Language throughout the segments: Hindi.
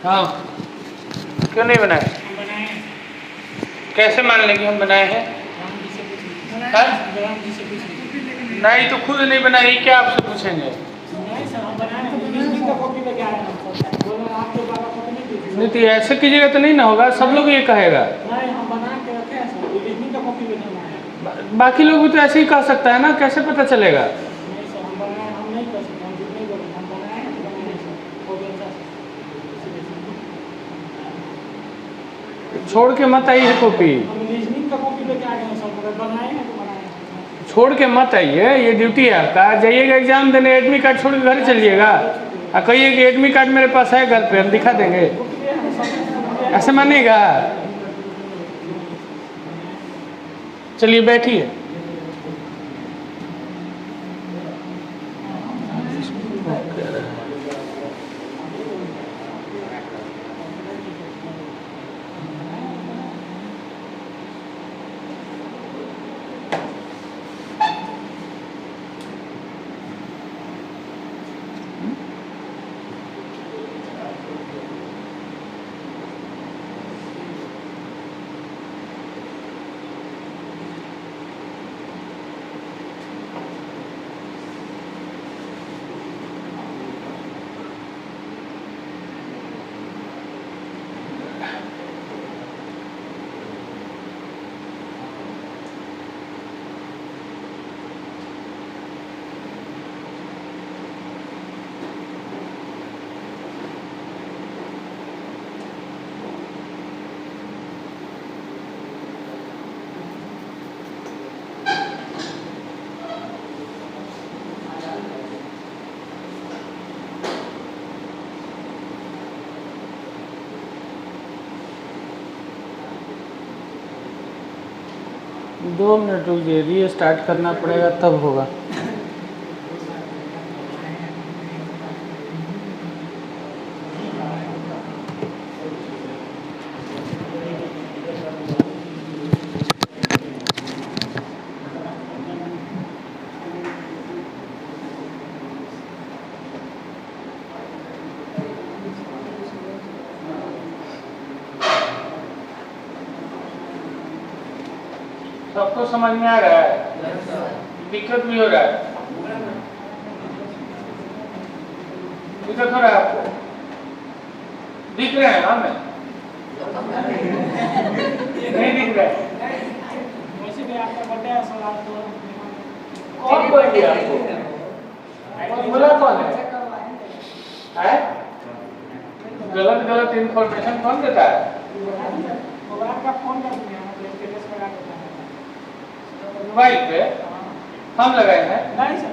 हाँ, क्यों नहीं बनाए? कैसे मान लेंगे हम बनाए हैं? नहीं तो खुद नहीं बनाई, क्या आपसे पूछेंगे? नहीं तो ऐसे कीजिएगा तो नहीं ना होगा, सब लोग ये कहेगा। बाकी लोग भी तो ऐसे ही कह सकता है ना, कैसे पता चलेगा? छोड़ के मत आइए कॉपी, छोड़ के मत आइए, ये ड्यूटी है आपका। जाइएगा एग्जाम देने, एडमिट कार्ड छोड़ के घर चलिएगा और कहिए कि एडमिट कार्ड मेरे पास है घर पे, हम दिखा देंगे। ऐसे मानिएगा? चलिए बैठिए। दो मिनट रुकिए, रीस्टार्ट करना पड़ेगा तब होगा। सबको समझ में आ रहा है? दिक्कत भी हो रहा है? दिक्कत हो रहा है आपको? दिख रहे हैं हमें? नहीं दिख रहा है? कौन बोल दिया आपको? बोला कौन है? गलत गलत इंफॉर्मेशन कौन देता है? मोबाइल पे हम लगाए हैं? नहीं सर,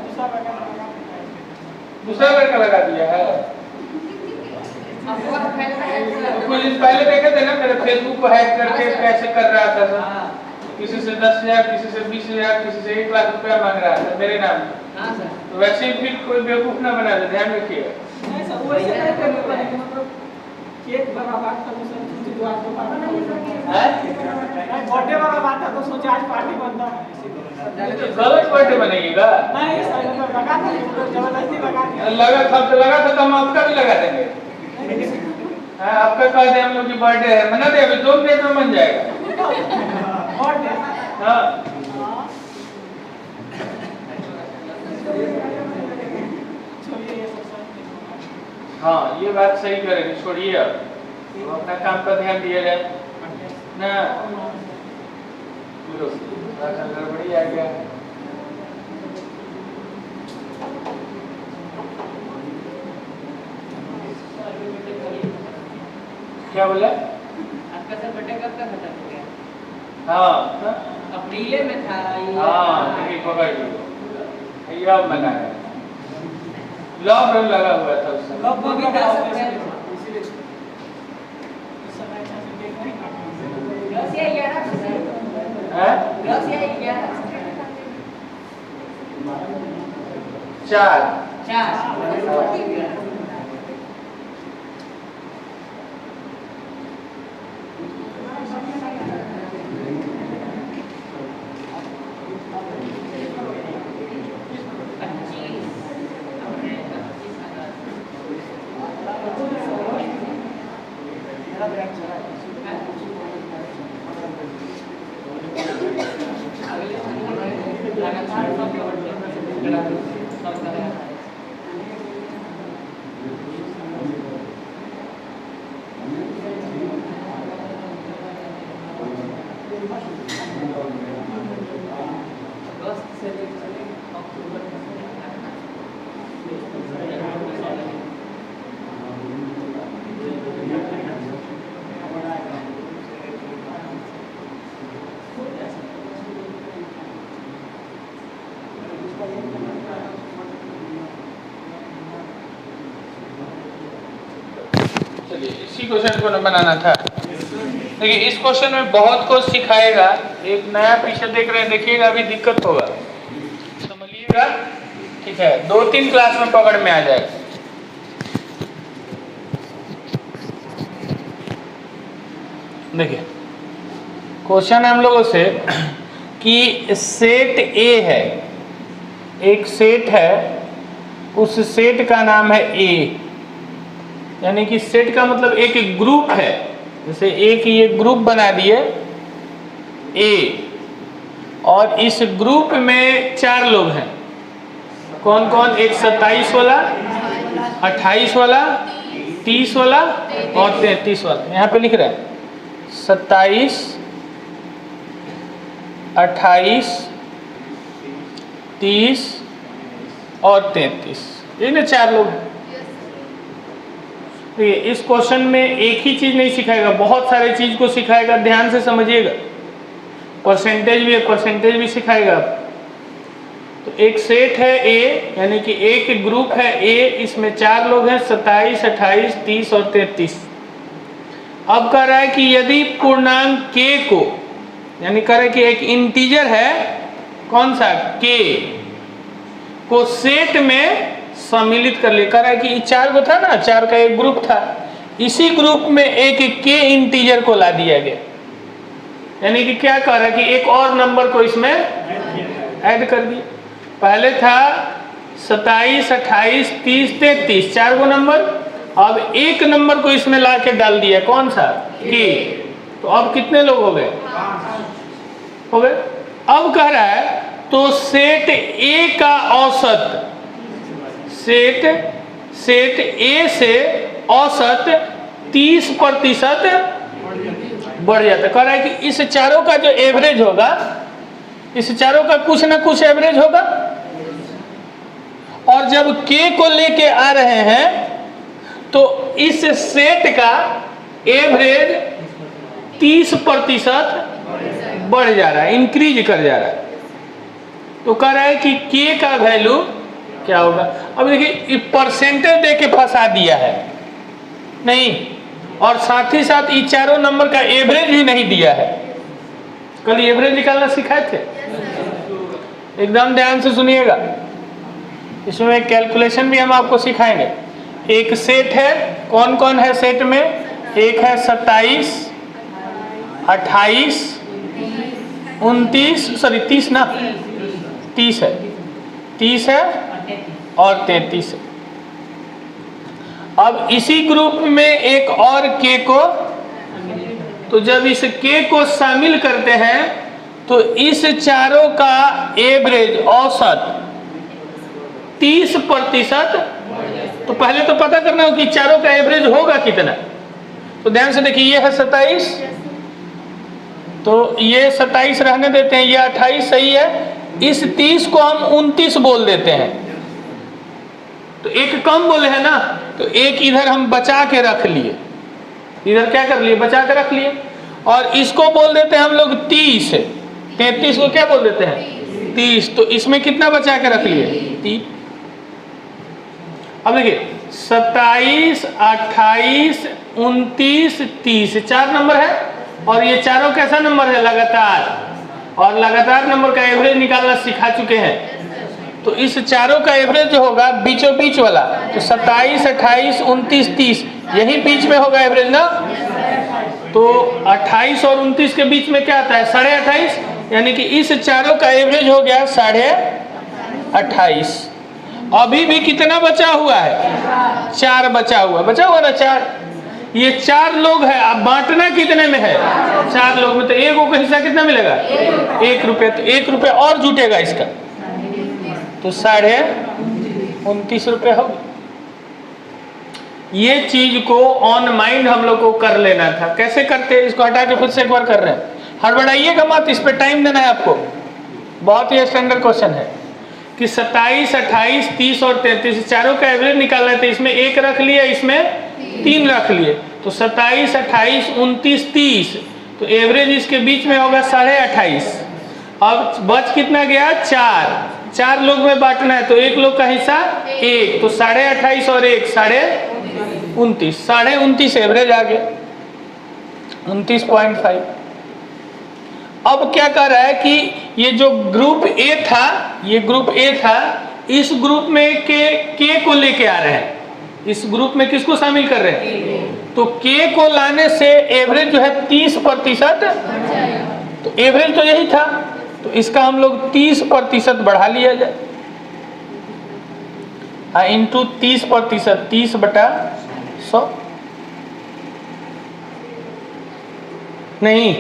दूसरा लड़का लगा दिया है। कुछ दिन पहले देखे थे ना मेरे फेसबुक को हैक करके कैसे कर रहा था सर, किसी से 10,000, किसी से 20,000, किसी से 1 लाख रुपया मांग रहा था मेरे नाम। तो वैसे ही फिर कोई बेवकूफ ना बना दे, ध्यान रखिए। बर्थडे वाला बात था तो सोचा आज पार्टी बनता है, गलत बर्थडे बनेगा। नहीं सर, लगा था, जबरदस्ती लगा था तो हम आपका भी लगा देंगे। आपका कह दे हम लोग की बर्थडे है, मना दे, अभी 2 मिनट में बन जाएगा। हाँ हाँ, ये बात सही करेंगे, छोड़िए अब अपना काम पर ध्यान दिया जाए ना। गड़बड़ी आ गया। क्या बोला? आपका सर बर्थडे कब का खत्म हो गया? हाँ अप्रैल में था। हाँ, ठीक पकड़ लो, ये अब मना है। लॉकडाउन लगा हुआ था उस समय। लॉकडाउन भी 10 अप्रैल था। हैं? 4। 4 चलिए इसी क्वेश्चन को बनाना था। देखिए इस क्वेश्चन में बहुत कुछ सिखाएगा। एक नया पीछे देख रहे हैं, देखिएगा अभी दिक्कत होगा, समझिएगा, ठीक है। 2-3 क्लास में पकड़ में आ जाएगा। देखिए क्वेश्चन हम लोगों से कि सेट ए है, एक सेट है, उस सेट का नाम है ए, यानी कि सेट का मतलब एक ग्रुप है। जैसे एक ये ग्रुप बना दिए ए, और इस ग्रुप में 4 लोग हैं। कौन कौन? एक 27 वाला, 28 वाला, 30 वाला और 33 वाला। यहाँ पे लिख रहा है 27, 28, 30 और 33, ये ना 4 लोग हैं। इस क्वेश्चन में एक ही चीज नहीं सिखाएगा, बहुत सारे चीज को सिखाएगा, ध्यान से समझिएगा। परसेंटेज भी है, परसेंटेज भी सिखाएगा। तो एक सेट है ए, यानी कि एक ग्रुप है ए, इसमें 4 लोग हैं, 27, 28, 30 और 33। अब कह रहा है कि यदि पूर्णांक के को, यानी कह रहा है कि एक इंटीजर है, कौन सा? के को सेट में सम्मिलित कर ले। कह रहा है कि 4 को था ना, 4 का एक ग्रुप था, इसी ग्रुप में एक के इंटीजर को ला दिया गया। यानी कि क्या कह रहा है कि एक और नंबर को इसमें ऐड कर दिया। पहले था 27, 28, 30, 33, 4 गो नंबर, अब एक नंबर को इसमें ला के डाल दिया, कौन सा? के। तो अब कितने लोग हो गए? हो गए। अब कह रहा है तो सेट ए का औसत, सेट ए से औसत 30% बढ़ जाता है। कह रहा है कि इस चारों का जो एवरेज होगा, इस चारों का कुछ ना कुछ एवरेज होगा, और जब के को लेके आ रहे हैं तो इस सेट का एवरेज 30% बढ़ जा रहा है, इंक्रीज कर जा रहा है। तो कह रहा है कि के का वैल्यू क्या होगा। अब देखिए परसेंटेज दे के फंसा दिया है नहीं, और साथ ही साथ ये चारों नंबर का एवरेज भी नहीं दिया है। कल एवरेज निकालना सिखाए थे, एकदम ध्यान से सुनिएगा। इसमें कैलकुलेशन भी हम आपको सिखाएंगे। एक सेट है, कौन कौन है सेट में? एक है 27, 28, 29, सॉरी 30 ना, 30 है, 30 है और 33 है। अब इसी ग्रुप में एक और के को, तो जब इस के को शामिल करते हैं तो इस चारों का एवरेज औसत 30%। तो पहले तो पता करना हो कि चारों का एवरेज होगा कितना। तो ध्यान से देखिए, ये है 27, तो ये 27 रहने देते हैं, ये 28 सही है। इस 30 को हम 29 बोल देते हैं, तो एक कम बोले हैं ना, तो एक इधर हम बचा के रख लिए, इधर क्या कर लिए? बचा के रख लिए। और इसको बोल देते हैं हम लोग 30, 33 को क्या बोल देते हैं? 30। तो इसमें कितना बचा के रख लिए? 3। अब देखिए 27, 28, 29, 30, 4 नंबर है, और ये चारों कैसा नंबर है? लगातार। और लगातार नंबर का एवरेज निकालना सिखा चुके हैं। तो इस चारों का एवरेज जो होगा बीचों बीच वाला, तो 27, 28, 29, 30 यही बीच में होगा एवरेज ना। तो 28 और 29 के बीच में क्या आता है 28.5, यानी कि इस चारों का एवरेज हो गया 28.5। अभी भी कितना बचा हुआ है 4 बचा हुआ ना 4। ये 4 लोग है, अब बांटना कितने में है 4 लोग में, तो एक का हिस्सा कितना मिलेगा 1 रुपये। तो 1 रुपये और जुटेगा इसका, तो 29.5 रुपये होगा। ये चीज को ऑन माइंड हम लोग को कर लेना था। कैसे करते हैं, इसको हटा के खुद से एक बार कर रहे हैं, हड़बड़ाइएगा मत, इस पे टाइम देना है आपको। बहुत ही स्टैंडर्ड क्वेश्चन है कि 27, 28, 30 और 33 चारों का एवरेज निकालना है। तो इसमें 1 रख लिया, इसमें 3 रख लिए, तो 27, 28, 29, 30, तो एवरेज इसके बीच में होगा 28.5। अब बच कितना गया 4 लोग में बांटना है, तो 1 लोग का हिस्सा 1, तो 28.5 और 1 29 एवरेज आ गया 29.5। अब क्या कर रहा है कि ये जो ग्रुप ए था, ये ग्रुप ए था, इस ग्रुप में के को लेके आ रहे हैं, इस ग्रुप में किसको शामिल कर रहे हैं, तो के को लाने से एवरेज जो है 30%, तो एवरेज तो यही था, तो इसका हम लोग 30% बढ़ा लिया जाए, इंटू 30%, 30/100 नहीं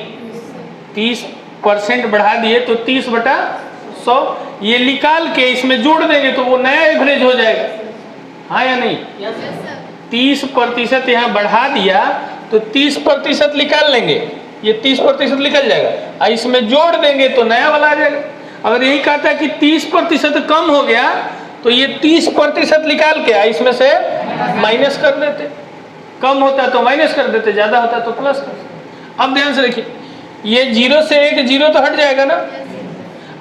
30% बढ़ा दिए तो 30/100 ये निकाल के इसमें जोड़ देंगे तो वो नया एवरेज हो जाएगा, हाँ या नहीं। 30% यहाँ बढ़ा दिया तो 30% निकाल लेंगे, ये 30% निकल जाएगा, और इसमें जोड़ देंगे तो नया वाला आ जाएगा। अगर यही कहता है कि 30% कम हो गया तो ये 30% निकाल के इसमें से माइनस कर देते, कम होता तो माइनस कर देते, ज्यादा होता तो प्लस कर देते। अब ध्यान से देखिए, ये 0 से 1 0 तो हट जाएगा ना,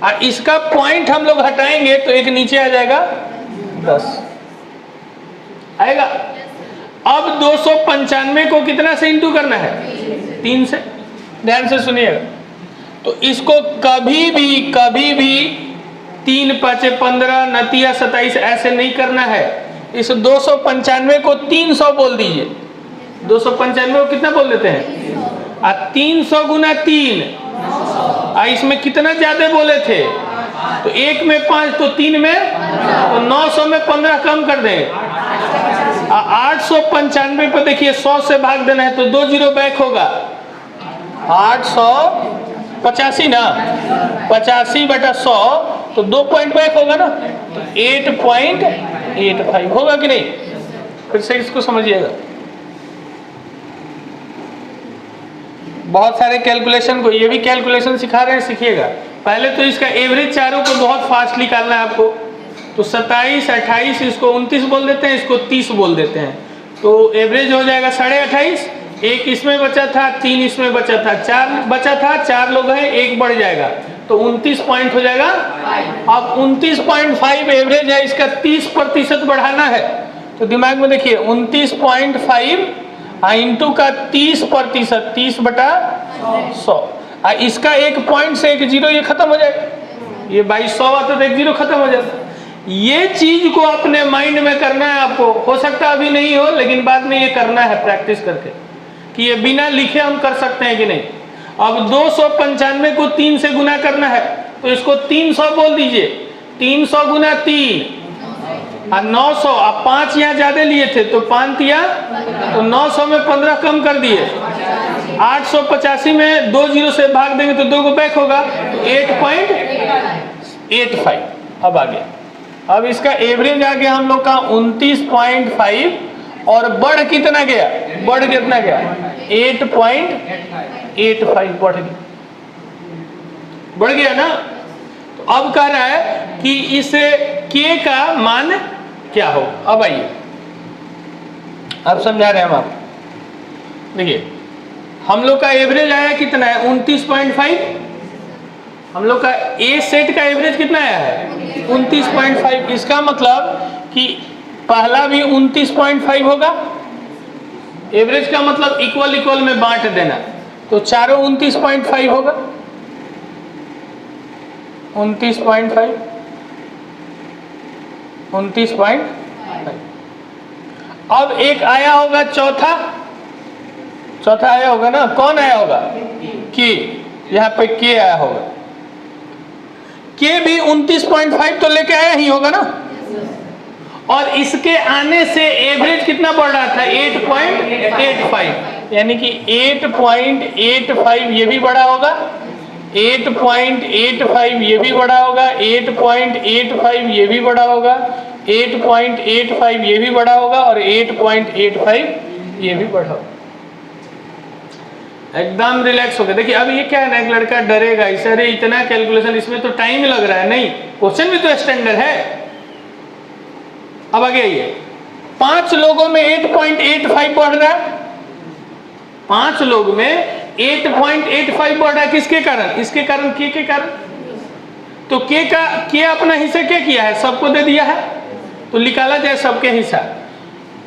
और इसका पॉइंट हम लोग हटाएंगे तो एक नीचे आ जाएगा 10 आएगा। अब 295 को कितना से इंटू करना है 3 से, ध्यान से सुनिएगा। तो इसको कभी भी 3 5 15 9 27 ऐसे नहीं करना है। इस 295 को 300 बोल दीजिए, 295 को कितना बोल देते हैं, 300 गुना 3, इसमें कितना ज्यादा बोले थे, तो 1 में 5 तो 3 में, तो 900 में 15 कम कर देंगे। 895 पे देखिए 100 से भाग देना है तो 2 0 बैक होगा, 885 ना, 85/100 तो 2 पॉइंट बैक होगा ना, तो 8.85 होगा कि नहीं। फिर से इसको समझिएगा, बहुत सारे कैलकुलेशन को, ये भी कैलकुलेशन सिखा रहे हैं, सीखिएगा। पहले तो इसका एवरेज चारों को बहुत फास्ट निकालना है आपको, तो 27, 28, इसको 29 बोल देते हैं, इसको 30 बोल देते हैं, तो एवरेज हो जाएगा 28.5। 1 इसमें बचा था, 3 इसमें बचा था, 4 बचा था, 4 लोग हैं, 1 बढ़ जाएगा तो 29 पॉइंट हो जाएगा। अब 29.5 एवरेज है, इसका 30% बढ़ाना है, तो दिमाग में देखिए 29.5 इंटू का 30%, 30/100, इसका 1 पॉइंट से 1 0 ये खत्म हो जाएगा, ये 2200 आता तो 1 0 खत्म हो जाता। ये चीज को अपने माइंड में करना है आपको, हो सकता है अभी नहीं हो, लेकिन बाद में ये करना है प्रैक्टिस करके, कि ये बिना लिखे हम कर सकते हैं कि नहीं। अब 295 को 3 से गुना करना है, तो इसको 300 बोल दीजिए, 300 गुना 3 और 900, अब 5 यहाँ ज्यादा लिए थे तो 5 दिया, तो 900 में 15 कम कर दिए, 885 में 2 0 से भाग देंगे तो 2 को बैक होगा, तो 8.85 अब आ गया। अब इसका एवरेज आ गया हम लोग का 29.5, और बढ़ कितना गया, 8.85 बढ़ गया ना। तो अब कह रहा है कि इस के का मान क्या हो। अब आइए, अब समझा रहे हैं हम आपको, देखिए हम लोग का एवरेज आया कितना है 29.5, हम लोग का ए सेट का एवरेज कितना आया है 29.5। इसका मतलब कि पहला भी 29.5 होगा, एवरेज का मतलब इक्वल में बांट देना, तो चारों 29.5 होगा, 29.5 29.5। अब एक आया होगा चौथा आया होगा ना, कौन आया होगा? के, यहाँ पे के आया होगा। के भी 29.5 तो लेके आया ही होगा ना, और इसके आने से एवरेज कितना बढ़ रहा था? 8.85, यानी कि 8.85 ये भी बड़ा होगा, 8.85 ये भी बड़ा होगा, 8.85 ये भी बड़ा होगा, 8.85 ये भी बड़ा होगा, और 8.85 ये भी बड़ा होगा। एकदम रिलैक्स हो गया। देखिए अब ये क्या है ना, एक लड़का डरेगा इसे, अरे इतना कैलकुलेशन, इसमें तो टाइम लग रहा है। नहीं, क्वेश्चन भी तो स्टैंडर्ड है। अब आगे आइए, 5 लोगों में 8.85 बढ़ रहा है, 5 लोग में 8.85 बढ़ रहा है। किसके कारण? इसके कारण, के कारण। तो के अपना हिस्सा क्या किया है? सबको दे दिया है, तो निकाला जाए सबके हिस्सा।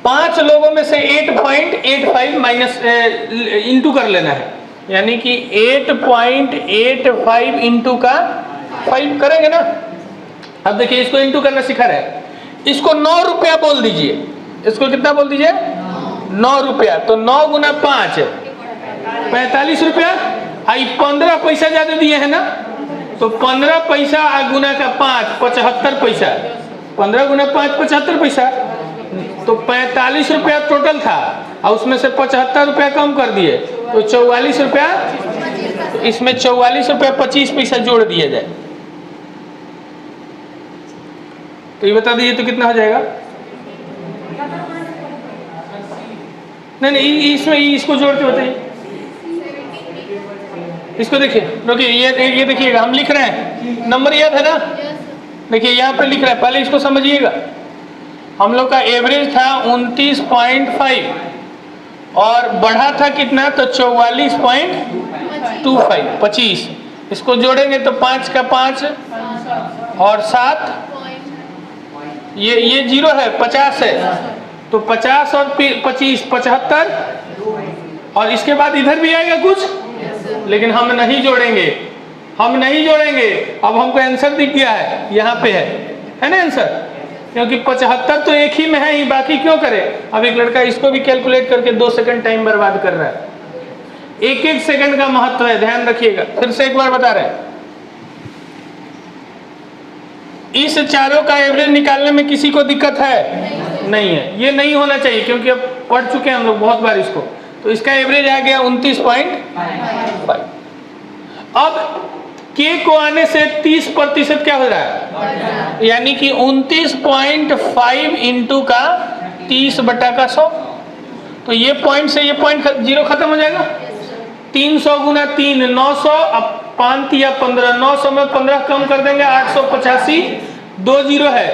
5 लोगों में से 8.85 माइनस इंटू कर लेना है, यानी कि 8.85 इंटू का 5 करेंगे ना। अब देखिए इसको इंटू करना सिखा रहे हैं, इसको 9 रुपया बोल दीजिए। इसको कितना बोल दीजिए? 9 रुपया। तो 9 गुना 5 45 रुपया। आई 15 पैसा ज्यादा दिए है ना, तो 15 पैसा गुना का 5 75 पैसा। 15 गुना 5 75 पैसा, तो 45 रुपया टोटल था, और उसमें से 75 रुपया कम कर दिए, तो 44 रुपया। तो इसमें 44 रुपया 25 पैसा जोड़ दिया जाए, तो ये बता दीजिए तो कितना हो जाएगा? नहीं, इसमें इसको जोड़ के बताइए। इसको देखिए, रुकिए, ये देखिएगा, हम लिख रहे हैं, नंबर याद है ना? देखिए यहाँ पे लिख रहा है, पहले इसको समझिएगा। हम लोग का एवरेज था 29.5 और बढ़ा था कितना? तो 44.25, 25। इसको जोड़ेंगे तो 5 का 5 और 7, ये 0 है, 50 है, तो 50 और 25 75, और इसके बाद इधर भी आएगा कुछ, लेकिन हम नहीं जोड़ेंगे, हम नहीं जोड़ेंगे। अब हमको आंसर दिख गया है, यहाँ पे है ना आंसर, क्योंकि 75 तो एक ही में है ही, बाकी क्यों करें। अब एक लड़का इसको भी कैलकुलेट करके 2 सेकंड टाइम बर्बाद कर रहा है। एक सेकंड का महत्व है, ध्यान रखिएगा। फिर से एक बार बता रहे हैं, इस चारों का एवरेज निकालने में किसी को दिक्कत है? नहीं है। ये नहीं होना चाहिए, क्योंकि अब पढ़ चुके हैं हम लोग बहुत बार इसको। तो इसका एवरेज आ गया 29.5। अब के को आने से 30% क्या हो रहा है? यानी कि 29.5 इंटू का 30/100। तो ये पॉइंट से ये पॉइंट 0 खत्म हो जाएगा। 300 गुना 3 900, अब 5 या 15, 900 में 15 कम कर देंगे, 885, 2 0 है,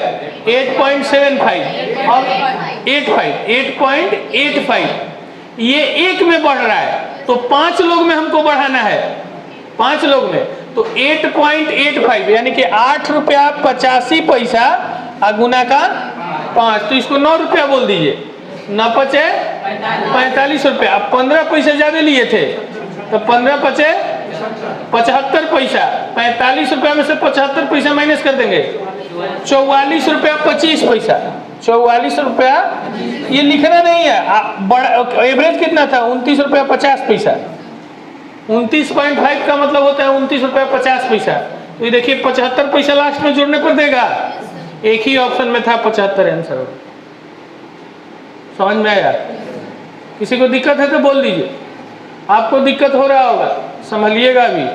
8.75 और 8.85। ये एक में बढ़ रहा है, तो 5 लोग में हमको बढ़ाना है, 5 लोग में, तो 8.85 यानी कि 8 रुपया 85 पैसा गुना का 5, तो इसको 9 रुपया बोल दीजिए। न बचे 45 रुपया। अब 15 पैसे ज्यादा लिए थे, तो 15 बचे 75 पैसा। 45 रुपया में से 75 पैसा माइनस कर देंगे, 44 रुपया 25 पैसा। 44 रुपया, ये लिखना नहीं है, एवरेज कितना था? 29 रुपया 50 पैसा। 29.5 का मतलब होता है 29 रुपया 50 पैसा। तो ये देखिए 75 पैसा लास्ट में जोड़ने पर देगा, एक ही ऑप्शन में था 75 आंसर। समझ में आया? किसी को दिक्कत है तो बोल दीजिए। आपको दिक्कत हो रहा होगा, संभलिएगा अभी।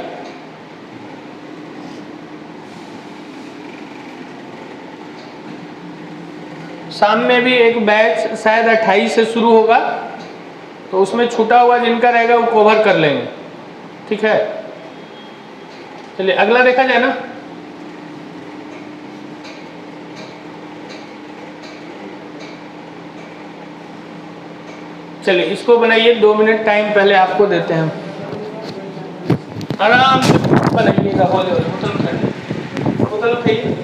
शाम में भी एक बैच शायद 28 से शुरू होगा, तो उसमें छूटा हुआ जिनका रहेगा वो कवर कर लेंगे, ठीक है? चलिए अगला देखा जाए ना। चलिए इसको बनाइए, 2 मिनट टाइम पहले आपको देते हैं, आराम से बनाइएगा। बोले बोतल उठाइए।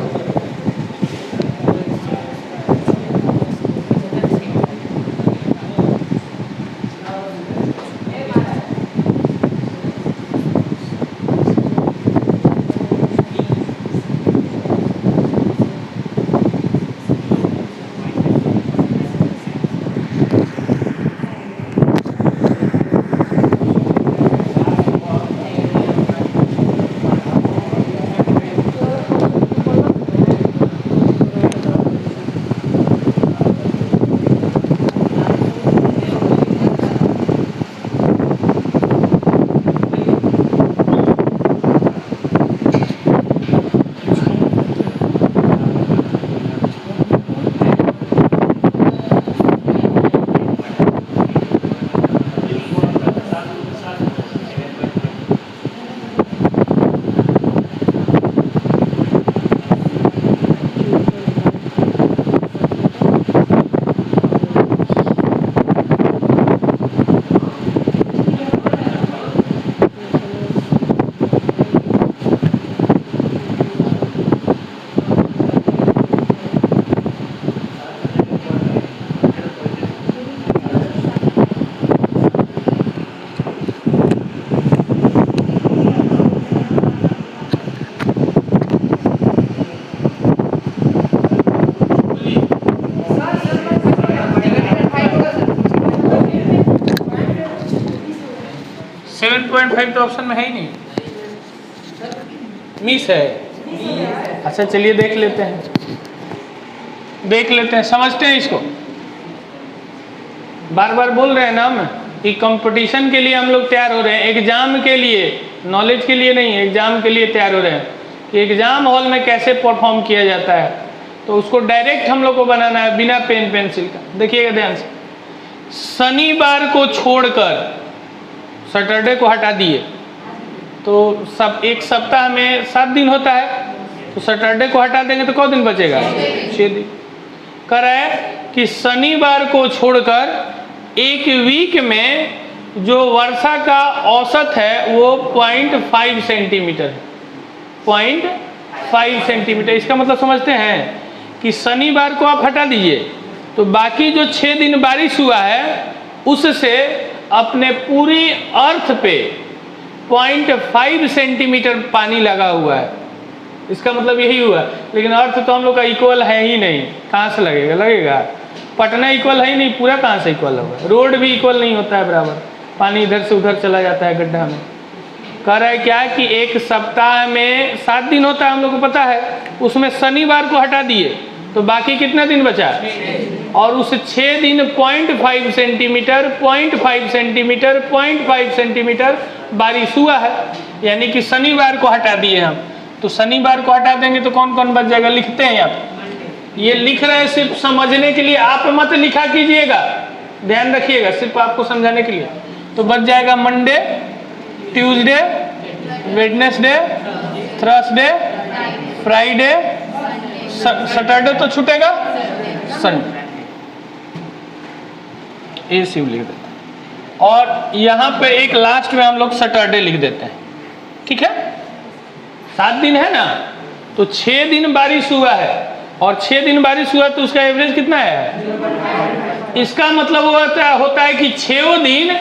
1.5 तो ऑप्शन में है ही नहीं, मिस है। अच्छा चलिए देख लेते हैं, समझते हैं इसको। बार बार बोल रहे हैं ना हम कि कंपटीशन के लिए हम लोग तैयार हो रहे हैं, एग्जाम के लिए, नॉलेज के लिए नहीं, एग्जाम के लिए तैयार हो रहे हैं कि एग्जाम हॉल में कैसे परफॉर्म किया जाता है। तो उसको डायरेक्ट हम लोग को बनाना है बिना पेन पेंसिल का। देखिएगा ध्यान से, शनिवार को छोड़कर सैटरडे को हटा दिए तो सब एक सप्ताह में 7 दिन होता है, तो सैटरडे को हटा देंगे तो कौ दिन बचेगा? 6 दिन। कह रहा है कि शनिवार को छोड़कर एक वीक में जो वर्षा का औसत है वो 0.5 सेंटीमीटर है। 0.5 सेंटीमीटर, इसका मतलब समझते हैं कि शनिवार को आप हटा दीजिए तो बाकी जो 6 दिन बारिश हुआ है उससे अपने पूरी अर्थ पे 0.5 सेंटीमीटर पानी लगा हुआ है। इसका मतलब यही हुआ, लेकिन अर्थ तो हम लोग का इक्वल है ही नहीं, कहाँ से लगेगा? लगेगा पटना इक्वल है ही नहीं, पूरा कहाँ से इक्वल होगा? रोड भी इक्वल नहीं होता है बराबर, पानी इधर से उधर चला जाता है गड्ढा में। कह रहा है क्या कि एक सप्ताह में 7 दिन होता है, हम लोग को पता है, उसमें शनिवार को हटा दिए तो बाकी कितना दिन बचा? और उस 6 दिन 0.5 सेंटीमीटर 0.5 सेंटीमीटर 0.5 सेंटीमीटर बारिश हुआ है, यानी कि शनिवार को हटा दिए हम। तो शनिवार को हटा देंगे तो कौन कौन बच जाएगा? लिखते हैं आप, ये लिख रहे हैं सिर्फ समझने के लिए, आप मत लिखा कीजिएगा, ध्यान रखिएगा, सिर्फ आपको समझाने के लिए। तो बच जाएगा Monday, Tuesday, Wednesday, Thursday, Friday, Saturday तो छूटेगा, संडे। ये सिर्फ लिख देते हैं और यहाँ पे एक लास्ट में हम लोग सैटरडे लिख देते हैं, ठीक है? 7 दिन है ना, तो 6 दिन बारिश हुआ है और 6 दिन बारिश हुआ तो उसका एवरेज कितना है? इसका मतलब होता है कि 6 दिन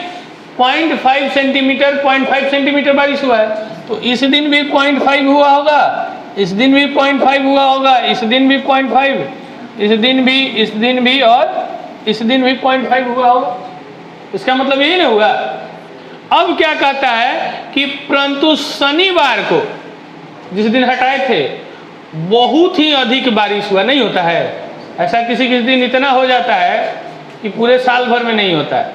0.5 सेंटीमीटर 0.5 सेंटीमीटर बारिश हुआ है, तो इस दिन भी 0.5 हुआ होगा, इस दिन भी 0.5 हुआ होगा, इस दिन भी 0.5, इस दिन भी और इस दिन भी 0.5 हुआ होगा। इसका मतलब यही नहीं हुआ। अब क्या कहता है कि परंतु शनिवार को जिस दिन हटाए थे बहुत ही अधिक बारिश हुआ, नहीं होता है ऐसा, किसी किसी दिन इतना हो जाता है कि पूरे साल भर में नहीं होता है।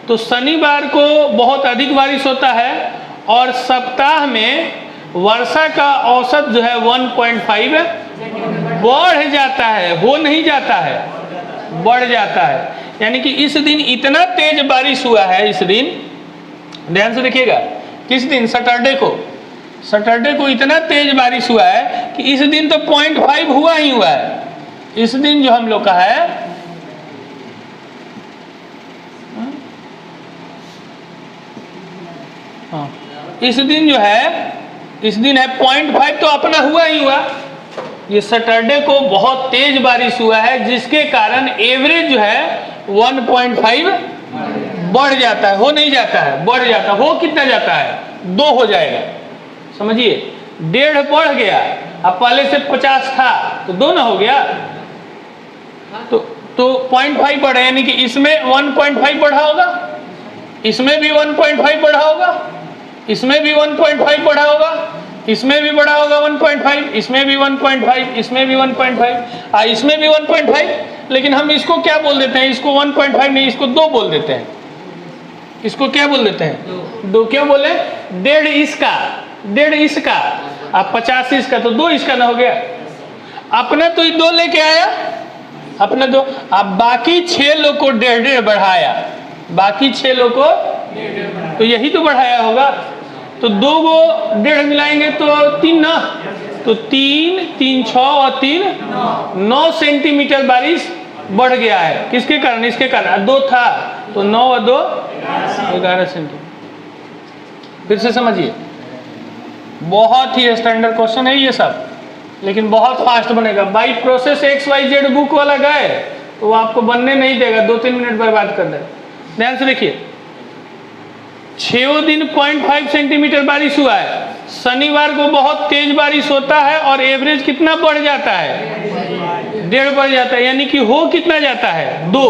तो शनिवार को बहुत अधिक बारिश होता है और सप्ताह में वर्षा का औसत जो है 1.5 बढ़ जाता है, हो नहीं जाता है, बढ़ जाता है। यानी कि इस दिन इतना तेज बारिश हुआ है, इस दिन ध्यान से देखिएगा, किस दिन? सैटरडे को इतना तेज बारिश हुआ है कि इस दिन तो 0.5 हुआ ही हुआ है। इस दिन जो हम लोग का है इस दिन जो है, इस दिन है 0.5 तो अपना हुआ ही हुआ। ये सैटरडे को बहुत तेज बारिश हुआ है जिसके कारण एवरेज जो है 1.5 बढ़ जाता है, हो नहीं जाता है, बढ़ जाता है। हो कितना जाता है? 2 हो जाएगा, समझिए 1.5 बढ़ गया, अब पहले से 50 था तो 2 ना हो गया, तो 0.5 बढ़ा, यानी कि इसमें 1.5 बढ़ा होगा, इसमें भी 1.5 बढ़ा होगा, इसमें भी 1.5 बढ़ा होगा, इसमें भी बढ़ा होगा 1.5, इसमें भी 1.5, इसमें भी 1.5, इसमें भी 1.5। लेकिन हम इसको क्या बोल देते हैं? इसको 1.5 नहीं, इसको 2 बोल देते हैं। इसको क्या बोल देते हैं? 2 क्यों बोले? 1.5 इसका, 1.5 इसका, अब 50 इसका, तो 2 इसका ना हो गया। अपना तो 2 लेके आया, अपना 2, अब बाकी 6 लोग को 1.5 बढ़ाया, बाकी 6 लोग को तो यही तो बढ़ाया होगा। तो 2 को 1.5 मिलाएंगे तो 3 ना, तो 3, 3, 6 और 3, 9 सेंटीमीटर बारिश बढ़ गया है। किसके कारण? इसके कारण 2 था तो 9 और 2 11 सेंटीमीटर। फिर से समझिए, बहुत ही स्टैंडर्ड क्वेश्चन है ये सब, लेकिन बहुत फास्ट बनेगा। बाई प्रोसेस XYZ बुक वाला गए तो वो आपको बनने नहीं देगा, 2-3 मिनट बर्बाद कर देगा। ध्यान से देखिए, 6 दिन 0.5 सेंटीमीटर बारिश हुआ है, शनिवार को बहुत तेज बारिश होता है और एवरेज कितना बढ़ जाता है? 1.5 बढ़ जाता है, यानी कि हो कितना जाता है? 2।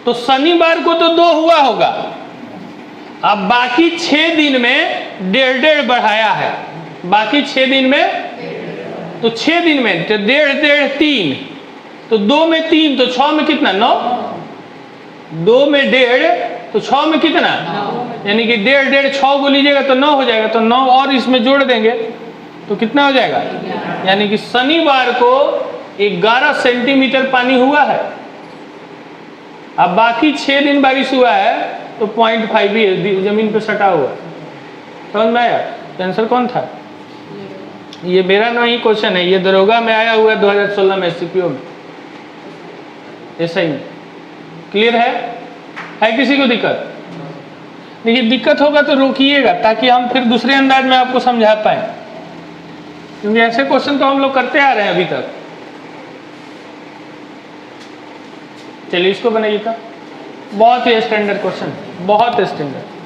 तो शनिवार को तो 2 हुआ होगा, अब बाकी 6 दिन में 1.5 बढ़ाया है, बाकी 6 दिन में, तो 6 दिन में तो 1.5 3, तो 2 में 3 तो 6 में कितना 9, 2 में 1.5 तो 6 में कितना, यानी कि 1.5 6 को लीजिएगा तो 9 हो जाएगा, तो 9 और इसमें जोड़ देंगे तो कितना हो जाएगा, यानी कि शनिवार को 11 सेंटीमीटर पानी हुआ है। अब बाकी 6 दिन बारिश हुआ है तो 0.5 ही है, जमीन पे सटा हुआ। समझ में आया? आंसर कौन था? ये मेरा नहीं क्वेश्चन है, ये दरोगा में आया हुआ है 2016 में SCPO में, ऐसा ही। क्लियर है किसी को दिक्कत? देखिए दिक्कत होगा तो रोकिएगा ताकि हम फिर दूसरे अंदाज में आपको समझा पाए, क्योंकि ऐसे क्वेश्चन तो हम लोग करते आ रहे हैं अभी तक। चलिए इसको बनाइए था, बहुत ही स्टैंडर्ड क्वेश्चन, बहुत स्टैंडर्ड।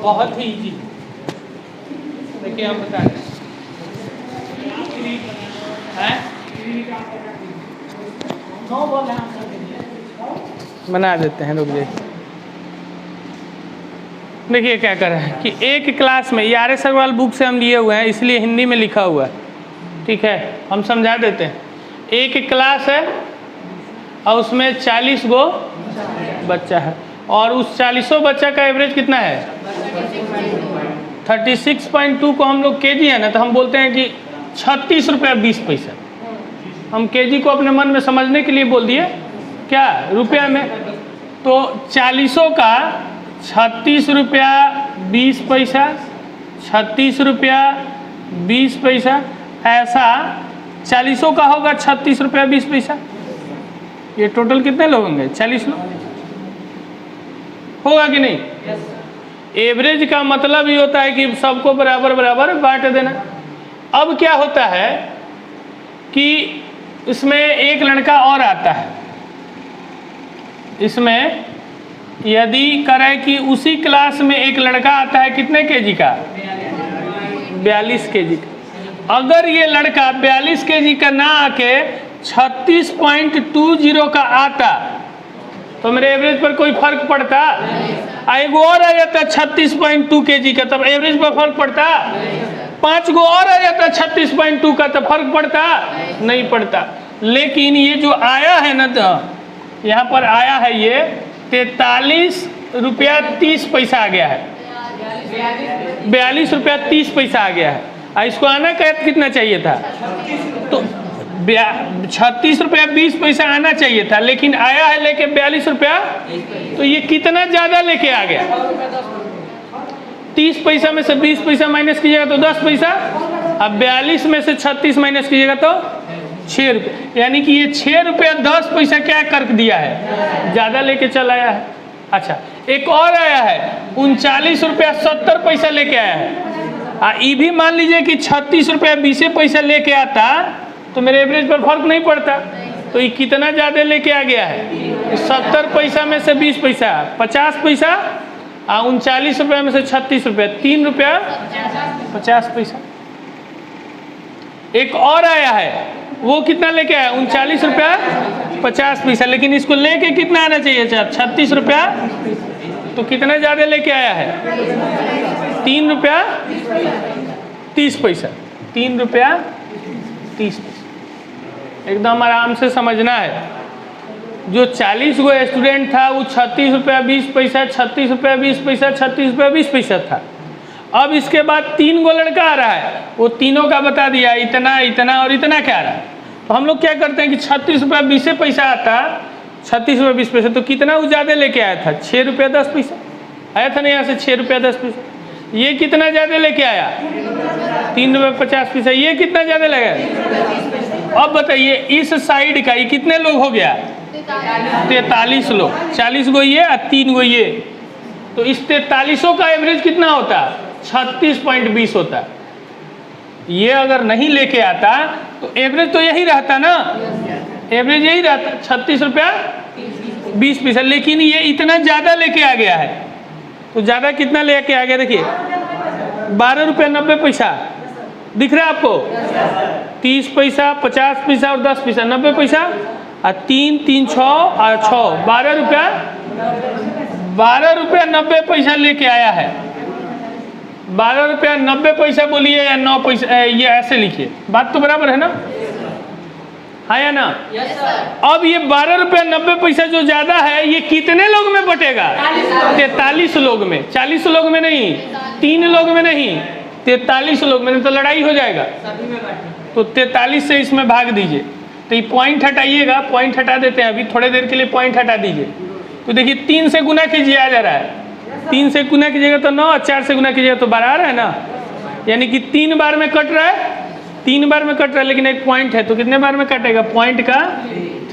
बहुत ही इजी। देखिए हम बता रहे हैं, बना देते हैं, रुक जाइए। देखिए क्या कर रहे हैं कि एक क्लास में, ये RS अग्रवाल बुक से हम लिए हुए हैं इसलिए हिंदी में लिखा हुआ है, ठीक है, हम समझा देते हैं। एक क्लास है और उसमें 40 गो बच्चा है, और उस 40 बच्चा का एवरेज कितना है 36.2 को हम लोग केजी है ना, तो हम बोलते हैं कि 36 रुपया 20 पैसा। हम केजी को अपने मन में समझने के लिए बोल दिए क्या रुपया में, तो 40 का 36 रुपया 20 पैसा, 36 रुपया 20 पैसा, ऐसा 40 का होगा 36 रुपया 20 पैसा। ये टोटल कितने लोग होंगे 40 लोग, होगा कि नहीं? एवरेज का मतलब ये होता है कि सबको बराबर बराबर बांट देना। अब क्या होता है कि इसमें एक लड़का और आता है, इसमें यदि करें कि उसी क्लास में एक लड़का आता है कितने केजी का 42 केजी का। अगर ये लड़का 42 केजी का ना आके 36.20 का आता तो मेरे एवरेज पर कोई फर्क पड़ता? एगो और आ जाता 36.2 केजी का, तब एवरेज पर फर्क पड़ता? 5 गो और आ जाता 36.2 का, तब फर्क पड़ता? नहीं पड़ता। लेकिन ये जो आया है ना, तो यहाँ पर आया है ये 43 रुपया 30 पैसा आ गया है, 42 रुपया 30 पैसा आ गया है। इसको आना कितना चाहिए था? तो 36 रुपया 20 पैसा आना चाहिए था, लेकिन आया है लेके 42 रुपया, तो ये कितना ज़्यादा लेके आ गया? 30 पैसा में से 20 पैसा माइनस कीजिएगा तो 10 पैसा, अब 42 में से 36 माइनस कीजिएगा तो 6 रुपये, यानी कि ये 6 रुपया 10 पैसा क्या कर दिया है, ज़्यादा लेके चल आया है। अच्छा, एक और आया है 39 रुपया 70 पैसा लेके आया है। ये भी मान लीजिए कि 36 रुपया 20 पैसा लेके आता तो मेरे एवरेज पर फर्क नहीं पड़ता, तो ये कितना ज़्यादा लेके आ गया है? 70 पैसा में से 20 पैसा 50 पैसा, 39 रुपया में से 36 रुपया 3 रुपया 50 पैसा। एक और आया है, वो कितना लेके आया? 39 रुपया 50 पैसा, लेकिन इसको लेके कितना आना चाहिए? 36 रुपया, तो कितना ज़्यादा लेके आया है? 3 रुपया 30 पैसा, 3 रुपया 30 पैसा। एकदम आराम से समझना है। जो 40 गो स्टूडेंट था वो 36 रुपया 20 पैसा, 36 रुपया 20 पैसा, 36 रुपया 20 पैसा था। अब इसके बाद 3 गो लड़का आ रहा है, वो तीनों का बता दिया इतना इतना और इतना क्या आ रहा है। तो हम लोग क्या करते हैं कि 36 रुपया 20 पैसा आता, 36 रुपया 20 पैसा, तो कितना वो ज़्यादा लेके आया था? 6 रुपया 10 पैसा आया था ना यहाँ से, 6 रुपया 10 पैसा। ये कितना ज़्यादा लेके आया? 3 रुपया 50 पैसा। ये कितना ज़्यादा लगा? अब बताइए इस साइड का ये कितने लोग हो गया? 43 लोग। 40 गो ये और 3 गो ये, तो इस 43 का एवरेज कितना होता? 36.20 होता। ये अगर नहीं लेके आता तो एवरेज तो यही रहता ना, एवरेज यही रहता 36 रुपया 20 पैसा। लेकिन ये इतना ज़्यादा लेके आ गया है, तो ज़्यादा कितना लेके आ गया? देखिए 12 रुपया 90 पैसा दिख रहा है आपको? 30 पैसा, 50 पैसा और 10 पैसा, 90 पैसा और 3 3 6 और 6 12 रुपया 90 पैसा लेके आया है। 12 रुपया 90 पैसा बोलिए या 9 पैसा, ये ऐसे लिखिए, बात तो बराबर है ना? हाँ या ना? अब ये 12 रुपया 90 पैसा जो ज़्यादा है ये कितने लोग में बटेगा? 43 लोग में। 40 लोग में नहीं, 3 लोग में नहीं, 43 लोग में, तो लड़ाई हो जाएगा। तो 43 से इसमें भाग दीजिए। तो ये पॉइंट हटाइएगा, पॉइंट हटा देते हैं अभी थोड़े देर के लिए, पॉइंट हटा दीजिए। तो देखिए 3 से गुना कीजिए, आ जा रहा है। 3 से गुना कीजिएगा तो 9, 4 से गुना कीजिएगा तो 12 आ रहा है ना। यानी कि 3 बार में कट रहा है, 3 बार में कट रहा है, लेकिन एक पॉइंट है तो कितने बार में कटेगा? पॉइंट का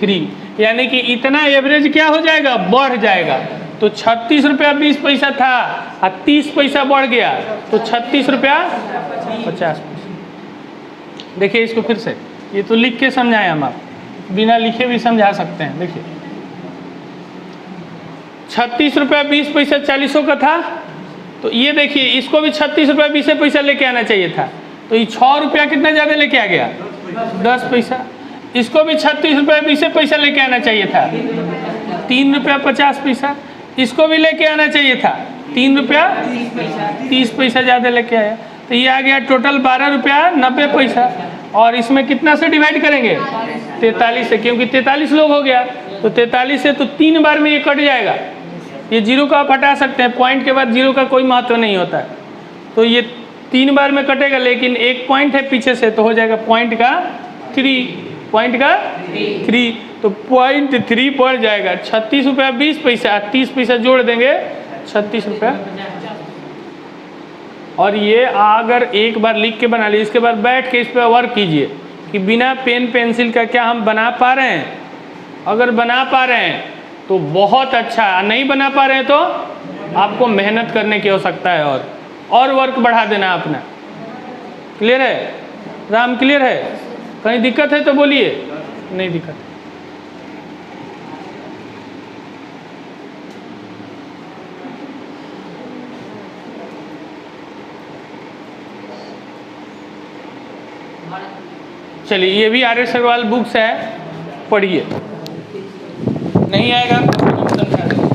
3। यानी कि इतना एवरेज क्या हो जाएगा? बढ़ जाएगा। तो 36 रुपया 20 पैसा था और 30 पैसा बढ़ गया, तो 36 रुपया 50 पैसा। देखिए इसको फिर से, ये तो लिख के समझाएं हम, आप बिना लिखे भी समझा सकते हैं। देखिए 36 रुपया 20 पैसा 40 का था, तो ये देखिए इसको भी 36 रुपया 20 पैसा लेके आना चाहिए था, तो ये 6 रुपया कितना ज़्यादा लेके आ गया? 10 पैसा। इसको भी 36 रुपया 20 पैसा लेके आना चाहिए था, 3 रुपया 50 पैसा। इसको भी लेके आना चाहिए था, 3 रुपया 30 पैसा ज़्यादा लेके आया, तो ये आ गया टोटल 12 रुपया 90 पैसा। और इसमें कितना से डिवाइड करेंगे? 43 से, क्योंकि 43 लोग हो गया, तो 43 से तो 3 बार में ये कट जाएगा। ये जीरो का आप हटा सकते हैं, पॉइंट के बाद जीरो का कोई महत्व नहीं होता है, तो ये 3 बार में कटेगा। लेकिन एक पॉइंट है पीछे से, तो हो जाएगा पॉइंट का 3, पॉइंट का 3, तो पॉइंट 3 बढ़ जाएगा। 36 रुपया 20 पैसा, 30 पैसा जोड़ देंगे, 36 रुपया। और ये अगर एक बार लिख के बना लीजिए, इसके बाद बैठ के इस पर वर्क कीजिए कि बिना पेन पेंसिल का क्या हम बना पा रहे हैं। अगर बना पा रहे हैं तो बहुत अच्छा, नहीं बना पा रहे हैं तो आपको मेहनत करने की आवश्यकता है और वर्क बढ़ा देना अपना। क्लियर है? राम क्लियर है? कहीं दिक्कत है तो बोलिए, नहीं दिक्कत। चलिए ये भी आर.एस. अग्रवाल बुक्स है, पढ़िए। नहीं आएगा तो हम समझा देंगे।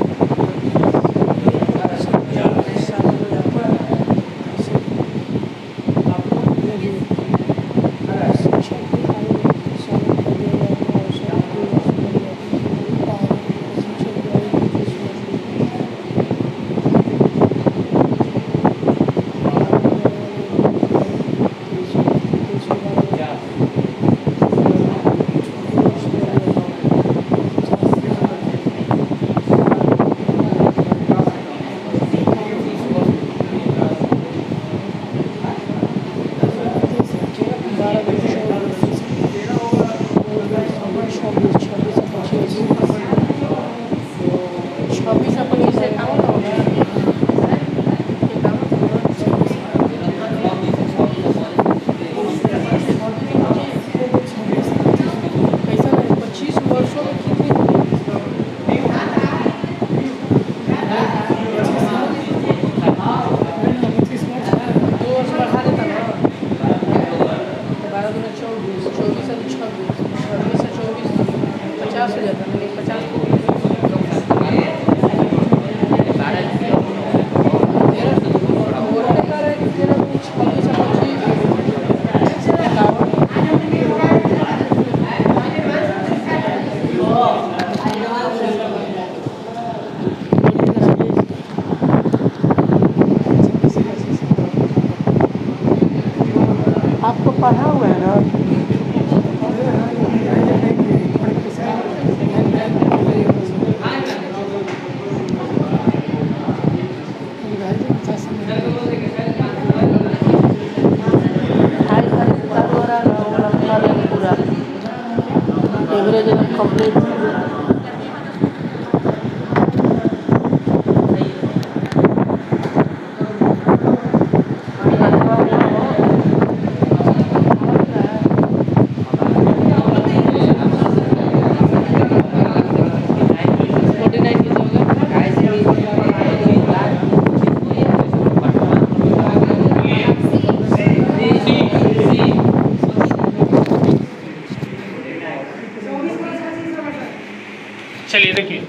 चलिए देखिए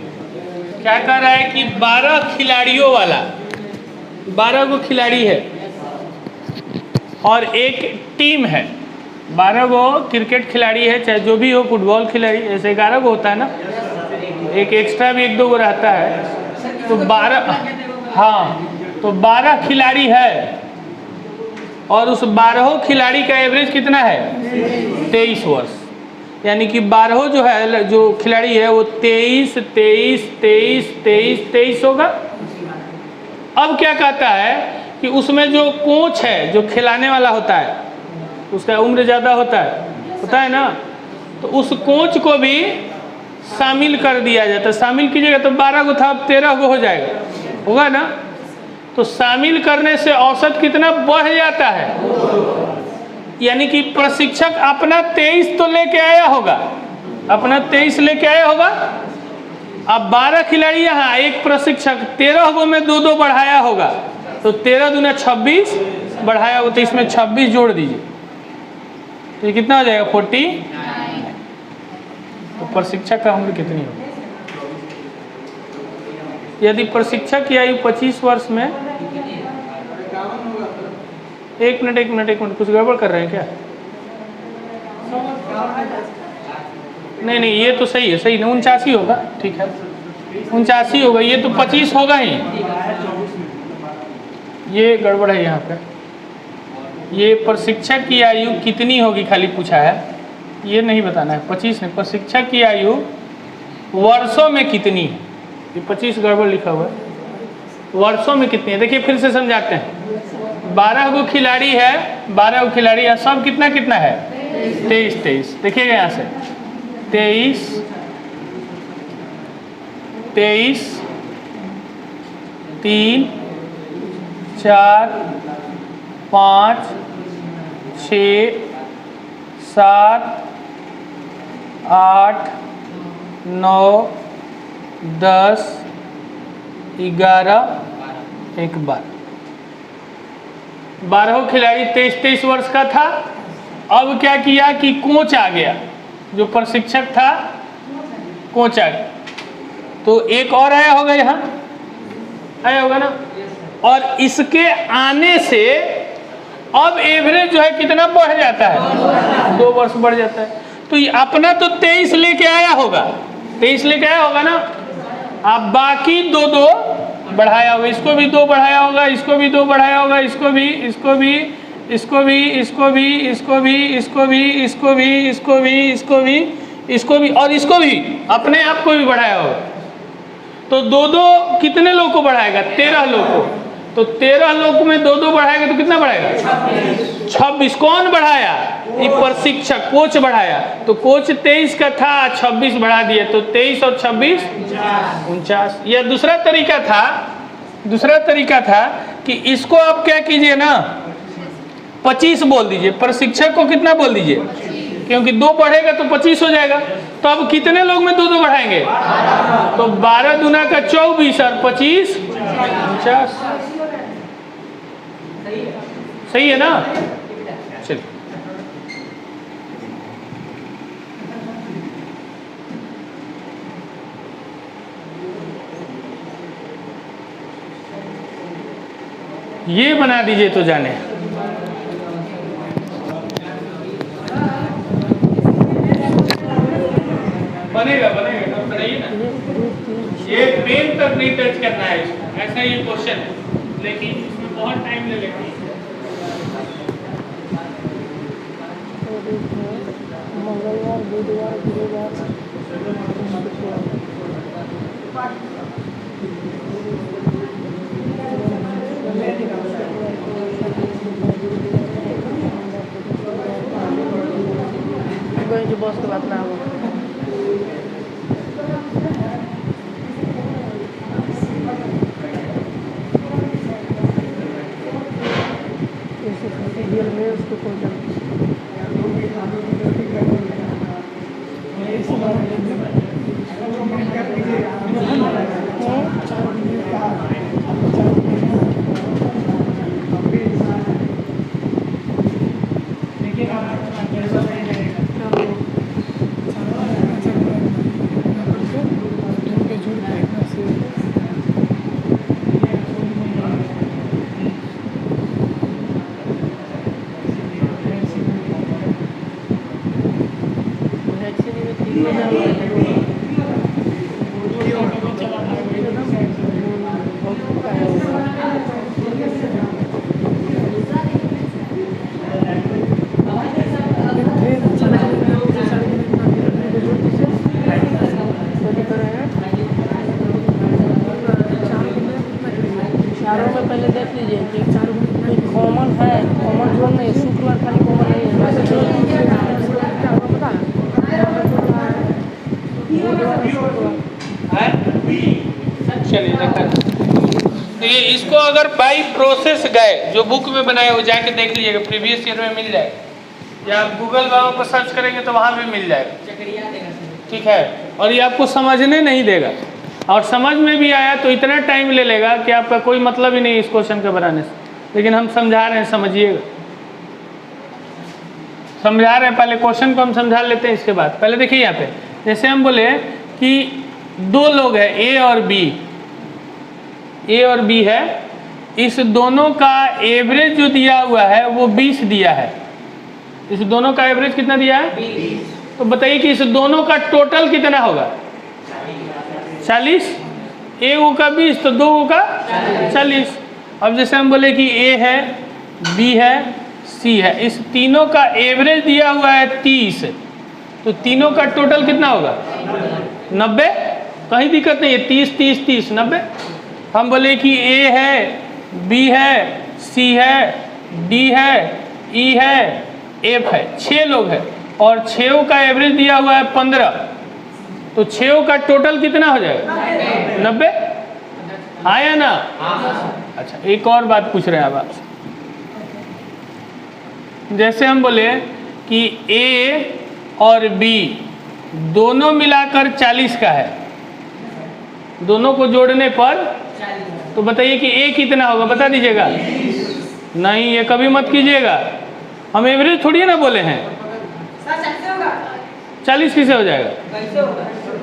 क्या कह रहा है कि 12 खिलाड़ियों वाला 12 गो खिलाड़ी है और एक टीम है। 12 गो क्रिकेट खिलाड़ी है, चाहे जो भी हो, फुटबॉल खिलाड़ी, ऐसे 11 गो होता है ना, एक एक्स्ट्रा भी 1-2 गो रहता है, तो 12, हाँ, तो 12 खिलाड़ी है और उस 12 खिलाड़ी का एवरेज कितना है? 23 वर्ष। यानी कि 12 जो है, जो खिलाड़ी है वो 23, 23, 23, 23, 23 होगा। अब क्या कहता है कि उसमें जो कोच है, जो खिलाने वाला होता है, उसका उम्र ज़्यादा होता है ना, तो उस कोच को भी शामिल कर दिया जाता है। शामिल कीजिएगा तो 12 गो था, अब 13 गो हो जाएगा, होगा ना। तो शामिल करने से औसत कितना बढ़ जाता है? यानी कि प्रशिक्षक अपना 23 तो लेके आया होगा, अपना 23 लेके आया होगा। अब 12 खिलाड़ी यहाँ, एक प्रशिक्षक 13 गो में 2-2 बढ़ाया होगा, तो 13 दूना 26 बढ़ाया होगा, तो इसमें 26 जोड़ दीजिए, तो ये कितना हो जाएगा? 49। तो प्रशिक्षक का उम्र कितनी होगी? यदि प्रशिक्षक की आयु 25 वर्ष में, एक मिनट, कुछ गड़बड़ कर रहे हैं क्या? नहीं, ये तो सही है, सही नहीं, 79 होगा, ठीक है, 79 होगा, ये तो 25 होगा ही, ये गड़बड़ है यहाँ पे। ये प्रशिक्षक की आयु कितनी होगी खाली पूछा है, ये नहीं बताना है। 25 नहीं, प्रशिक्षक की आयु वर्षों में कितनी है, ये 25 गड़बड़ लिखा हुआ है, वर्षों में कितनी है। देखिए फिर से समझाते हैं। 12 गो खिलाड़ी है, 12 गो खिलाड़ी है, सब कितना कितना है? 23। देखिएगा यहाँ से 23, 3, 4, 5, 6, 7, 8, 9, 10, 11, 12। 12 खिलाड़ी 23 वर्ष का था। अब क्या किया कि कोच आ गया, जो प्रशिक्षक था कोच आ गया, तो एक और आया होगा, यहाँ आया होगा ना। और इसके आने से अब एवरेज जो है कितना बढ़ जाता है? 2 वर्ष बढ़ जाता है। तो ये अपना तो 23 लेके आया होगा, 23 लेके आया होगा ना। अब बाकी 2-2 बढ़ाया होगा, इसको भी 2 बढ़ाया होगा, इसको भी 2 बढ़ाया होगा, इसको भी, इसको भी, इसको भी, इसको भी, इसको भी, इसको भी, इसको भी, इसको भी, इसको भी, इसको भी, और इसको भी, अपने आप को भी बढ़ाया होगा। तो 2-2 कितने लोग को बढ़ाएगा? 13 लोग को। तो 13 लोग में 2-2 बढ़ाएगा तो कितना बढ़ाएगा? 26। कौन बढ़ाया? ये प्रशिक्षक, कोच बढ़ाया। तो कोच 23 का था, 26 बढ़ा दिया, तो 23 और 26 49। यह दूसरा तरीका था कि इसको आप क्या कीजिए ना, 25 बोल दीजिए, प्रशिक्षक को कितना बोल दीजिए, क्योंकि 2 बढ़ेगा तो 25 हो जाएगा। तो अब कितने लोग में 2-2 बढ़ाएंगे? तो 12 दूना का 24 और 25 49। सही है ना? चलिए ये बना दीजिए तो जाने। बनेगा तो बनाइए ना। ये पेन तक नहीं टच करना है इसको, ऐसा ये क्वेश्चन है, लेकिन इसमें बहुत टाइम ले लेगा। मंगलवार, बुधवार, गुरुवार, बॉस के बात ना हो। रियल में उसको कोई चारों में पहले देख लीजिए कि कॉमन है, कॉमन जोड़ नहीं, शुक्रवार खाली कॉमन नहीं है। चलिए देखिए, इसको अगर बाई प्रोसेस गए जो बुक में बनाए वो जाके देख लीजिएगा, प्रीवियस ईयर में मिल जाएगा, या आप गूगल बाबा पर सर्च करेंगे तो वहाँ भी मिल जाएगा। ठीक है, और ये आपको समझने नहीं देगा, और समझ में भी आया तो इतना टाइम ले लेगा कि आपका कोई मतलब ही नहीं इस क्वेश्चन के बनाने से। लेकिन हम समझा रहे हैं, समझिएगा, समझा रहे हैं। पहले क्वेश्चन को हम समझा लेते हैं, इसके बाद पहले देखिए यहाँ पे, जैसे हम बोले कि दो लोग हैं ए और बी, ए और बी है, इस दोनों का एवरेज जो दिया हुआ है वो 20 दिया है। इस दोनों का एवरेज कितना दिया है? 20। तो बताइए कि इस दोनों का टोटल कितना होगा? 40। ए का 20 तो दो का 40। अब जैसे हम बोले कि ए है, बी है, सी है, इस तीनों का एवरेज दिया हुआ है 30, तो तीनों का टोटल कितना होगा? 90। कहीं दिक्कत नहीं है, 30 30 30 90। हम बोले कि ए है, बी है, सी है, डी है, ई है, एफ है, 6 लोग हैं और 6 का एवरेज दिया हुआ है 15, तो 6 का टोटल कितना हो जाएगा? 90। आया ना? अच्छा, एक और बात पूछ रहे हैं अब आपसे। जैसे हम बोले कि ए और बी दोनों मिलाकर 40 का है, दोनों को जोड़ने पर, तो बताइए कि ए कितना होगा? बता दीजिएगा। नहीं, ये कभी मत कीजिएगा, हम एवरेज थोड़ी ना बोले हैं। 40 किसे हो जाएगा?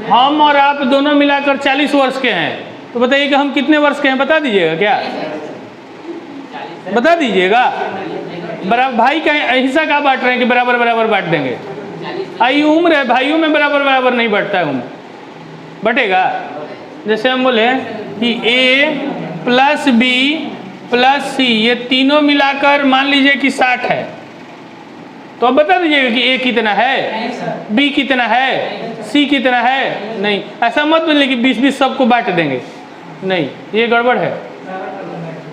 हम और आप दोनों मिलाकर 40 वर्ष के हैं, तो बताइए कि हम कितने वर्ष के हैं? बता दीजिएगा। क्या बता दीजिएगा? बराबर भाई का हिस्सा का बांट रहे हैं कि बराबर बराबर बांट देंगे? आई उम्र है, भाइयों में बराबर बराबर नहीं बढ़ता है, उम्र बटेगा। जैसे हम बोले कि ए प्लस बी प्लस सी, ये तीनों मिलाकर मान लीजिए कि 60 है, तो अब बता दीजिएगा कि ए कितना है, बी कितना है, सी कितना है। नहीं, ऐसा मत बोलिए कि 20-20 सबको बांट देंगे, नहीं, ये गड़बड़ है।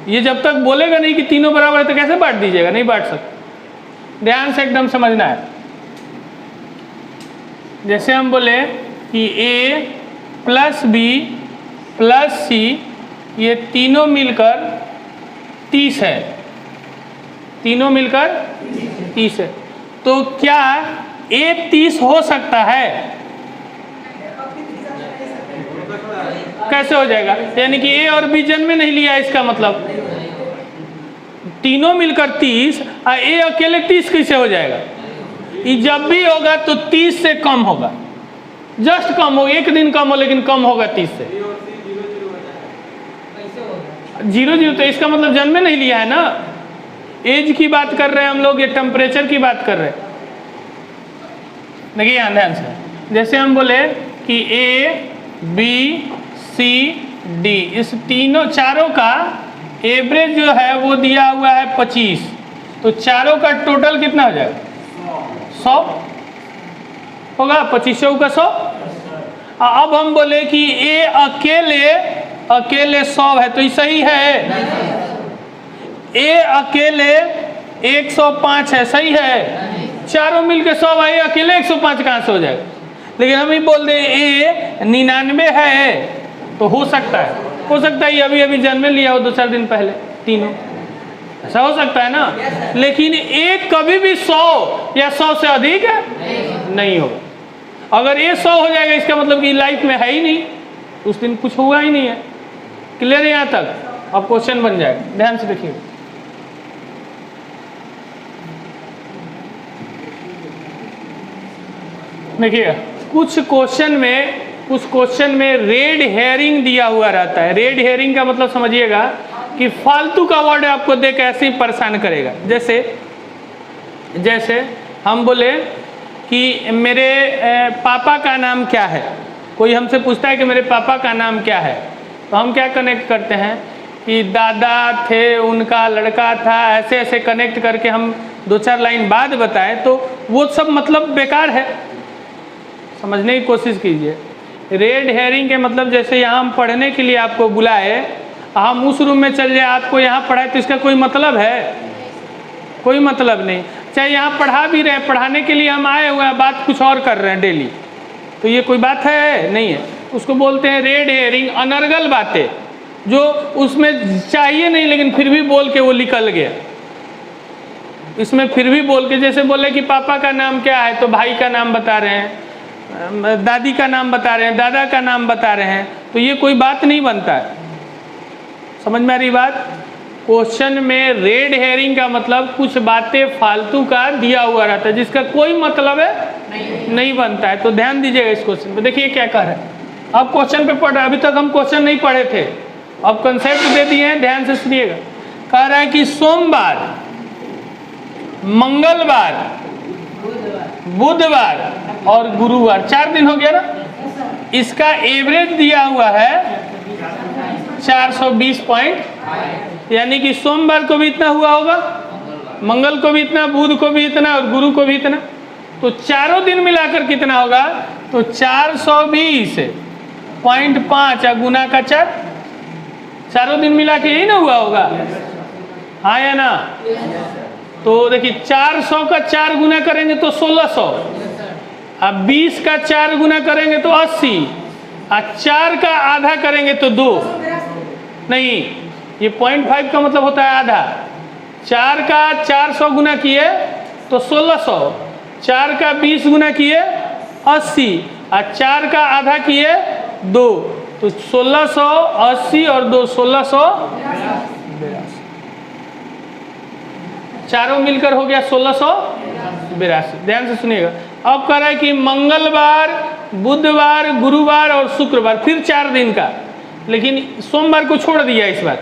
ये जब तक बोलेगा नहीं कि तीनों बराबर है तो कैसे बांट दीजिएगा? नहीं बांट सकते, ध्यान से एकदम समझना है। जैसे हम बोले कि ए प्लस बी प्लस सी, ये तीनों मिलकर 30 है, तीनों मिलकर 30 है, तो क्या ए 30 हो सकता है? कैसे हो जाएगा? यानी कि ए और बी जन्म में नहीं लिया, इसका मतलब तीनों मिलकर 30, और ए अकेले 30 कैसे हो जाएगा? ये जब भी होगा तो 30 से कम होगा, जस्ट कम हो, एक दिन कम हो लेकिन कम होगा 30 से। 0 तो इसका मतलब जन्म में नहीं लिया है ना, एज की बात कर रहे हैं हम लोग, ये टेम्परेचर की बात कर रहे हैं। देखिए ध्यान से, जैसे हम बोले कि ए बी सी डी, इस तीनों चारों का एवरेज जो है वो दिया हुआ है 25, तो चारों का टोटल कितना हो जाएगा? 100 होगा, 25 का 100। अब हम बोले कि ए अकेले 100 है, तो ये सही है। ए अकेले 105 है, सही है। चारों मिलके 100 आए, अकेले 105 कहाँ से हो जाएगा? लेकिन हम ही बोल दें ए 99 है तो हो सकता है ये अभी अभी जन्म लिया हो 2-4 दिन पहले, तीनों, ऐसा हो सकता है ना। लेकिन एक कभी भी 100 या 100 से अधिक नहीं होगा। अगर ये 100 हो जाएगा इसका मतलब कि लाइफ में है ही नहीं, उस दिन कुछ हुआ ही नहीं है। क्लियर है यहाँ तक? अब क्वेश्चन बन जाएगा, ध्यान से देखिए। देखिएगा कुछ क्वेश्चन में रेड हेयरिंग दिया हुआ रहता है। रेड हेयरिंग का मतलब समझिएगा कि फालतू का वर्ड आपको देख ऐसे ही परेशान करेगा। जैसे हम बोले कि मेरे पापा का नाम क्या है, कोई हमसे पूछता है कि मेरे पापा का नाम क्या है, तो हम क्या कनेक्ट करते हैं कि दादा थे, उनका लड़का था, ऐसे ऐसे कनेक्ट करके हम 2-4 लाइन बाद बताएं, तो वो सब मतलब बेकार है। समझने की कोशिश कीजिए। रेड हेयरिंग के मतलब जैसे यहाँ हम पढ़ने के लिए आपको बुलाए, हम उस रूम में चल जाए, आपको यहाँ पढ़ाए, तो इसका कोई मतलब है? कोई मतलब नहीं। चाहे यहाँ पढ़ा भी रहे, पढ़ाने के लिए हम आए हुए हैं, बात कुछ और कर रहे हैं डेली, तो ये कोई बात है? नहीं है। उसको बोलते हैं रेड हेयरिंग, अनर्गल बातें जो उसमें चाहिए नहीं लेकिन फिर भी बोल के वो निकल गया। इसमें फिर भी बोल के, जैसे बोले कि पापा का नाम क्या है, तो भाई का नाम बता रहे हैं, दादी का नाम बता रहे हैं, दादा का नाम बता रहे हैं, तो ये कोई बात नहीं बनता है। समझ में आ रही बात? क्वेश्चन में रेड हेयरिंग का मतलब कुछ बातें फालतू का दिया हुआ रहता है जिसका कोई मतलब है नहीं बनता है। तो ध्यान दीजिएगा इस क्वेश्चन पे। देखिए क्या कह रहा है, अब क्वेश्चन पे पढ़ रहा है, अभी तक हम क्वेश्चन नहीं पढ़े थे, अब कंसेप्ट दे दिए हैं, ध्यान से सुनिएगा। कह रहा है कि सोमवार, मंगलवार, बुधवार और गुरुवार, 4 दिन हो गया ना। इसका एवरेज दिया हुआ है 420 पॉइंट, यानी कि सोमवार को भी इतना हुआ होगा, मंगल को भी इतना, बुध को भी इतना और गुरु को भी इतना। तो चारों दिन मिलाकर कितना होगा? तो 420.5 या गुना का 4, चारों दिन मिला के यही ना हुआ होगा, हाँ या ना? तो देखिए 400 का 4 गुना करेंगे तो 1600, अब 20 का 4 गुना करेंगे तो 80, और 4 का आधा करेंगे तो 2 नहीं, ये 0.5 का मतलब होता है आधा। 4 का 400 गुना किए तो 1600, 4 का 20 गुना किए 80, और 4 का आधा किए 2, तो 1680 और 2 1682, चारों मिलकर हो गया 1682। ध्यान से सुनिएगा। अब कह रहा है कि मंगलवार, बुधवार, गुरुवार और शुक्रवार, फिर 4 दिन का, लेकिन सोमवार को छोड़ दिया इस बार।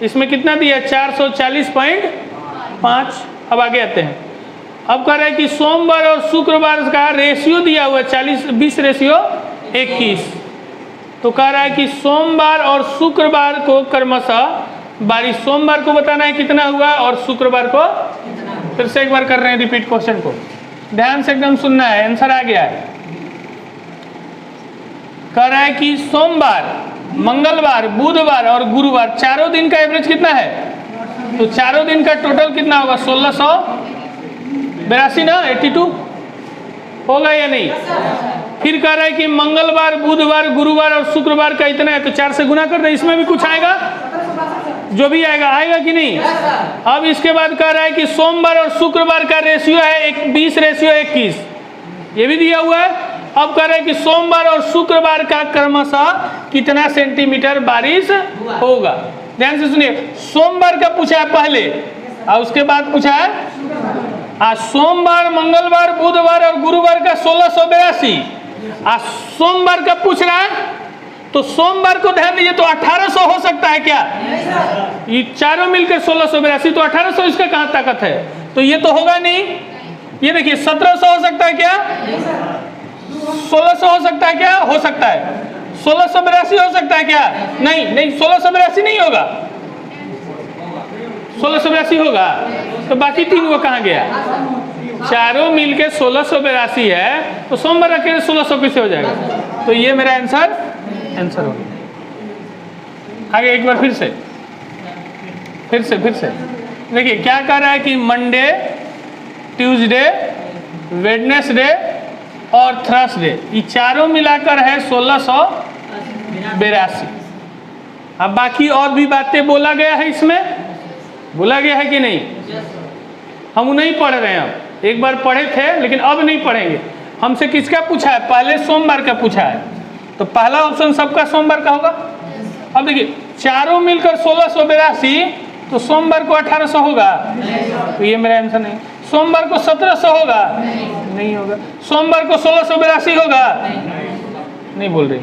इसमें कितना दिया? 440.5। अब आगे आते हैं। अब कह रहा है कि सोमवार और शुक्रवार का रेशियो दिया हुआ है 40-20 रेशियो 21। तो कह रहा है कि सोमवार और शुक्रवार को क्रमशः बारिश, सोमवार को बताना है कितना हुआ और शुक्रवार को, फिर से एक बार कर रहे हैं रिपीट क्वेश्चन को, ध्यान से एकदम सुनना है, आंसर आ गया है। कह रहा है कि सोमवार, मंगलवार, बुधवार और गुरुवार, चारों दिन का एवरेज कितना है? तो चारों दिन का टोटल कितना होगा? 1682 ना, 82 होगा या नहीं? फिर कह रहा है कि मंगलवार, बुधवार, गुरुवार और शुक्रवार का इतना है, तो 4 से गुना कर दे, इसमें भी कुछ आएगा, जो भी आएगा कि नहीं? अब इसके बाद कह रहा है कि सोमवार और शुक्रवार का रेशियो है 20:21, ये भी दिया हुआ है। अब कह रहा है कि सोमवार और शुक्रवार का क्रमशः कितना सेंटीमीटर बारिश होगा। ध्यान से सुनिए, सोमवार का पूछा है पहले और उसके बाद पूछा है सोमवार, मंगलवार, बुधवार और गुरुवार का 1682, सोमवार का पूछ रहा है, तो सोमवार को ध्यान दीजिए, तो 1800 हो सकता है क्या? ये चारों मिलकर 1682, तो 1800 इसका कहाँ ताकत है? तो ये तो होगा नहीं। ये देखिए 1700 हो सकता है क्या? 1600 हो सकता है क्या? हो सकता है। 1682 हो सकता है क्या? नहीं, 1682 नहीं होगा, 1682 होगा, तो बाकी 3 वो कहाँ गया? चारों मिलके 1682 है, तो सोमवार अकेले 1600 कैसे हो जाएगा? तो ये मेरा आंसर हो गया। आगे एक बार फिर से देखिए क्या कह रहा है कि मंडे, ट्यूसडे, वेडनेसडे, और थर्सडे, ये चारों मिलाकर है 1682। अब बाकी और भी बातें बोला गया है, इसमें बोला गया है कि नहीं? हम नहीं पढ़ रहे हैं, अब एक बार पढ़े थे लेकिन अब नहीं पढ़ेंगे। हमसे किसका पूछा है? पहले सोमवार का पूछा है, तो पहला ऑप्शन सबका सोमवार का होगा। अब देखिए चारों मिलकर 1682, तो सोमवार को 1800 होगा, तो ये मेरा आंसर नहीं। सोमवार को 1700 होगा, नहीं होगा। सोमवार को 1682 होगा, नहीं बोल रही।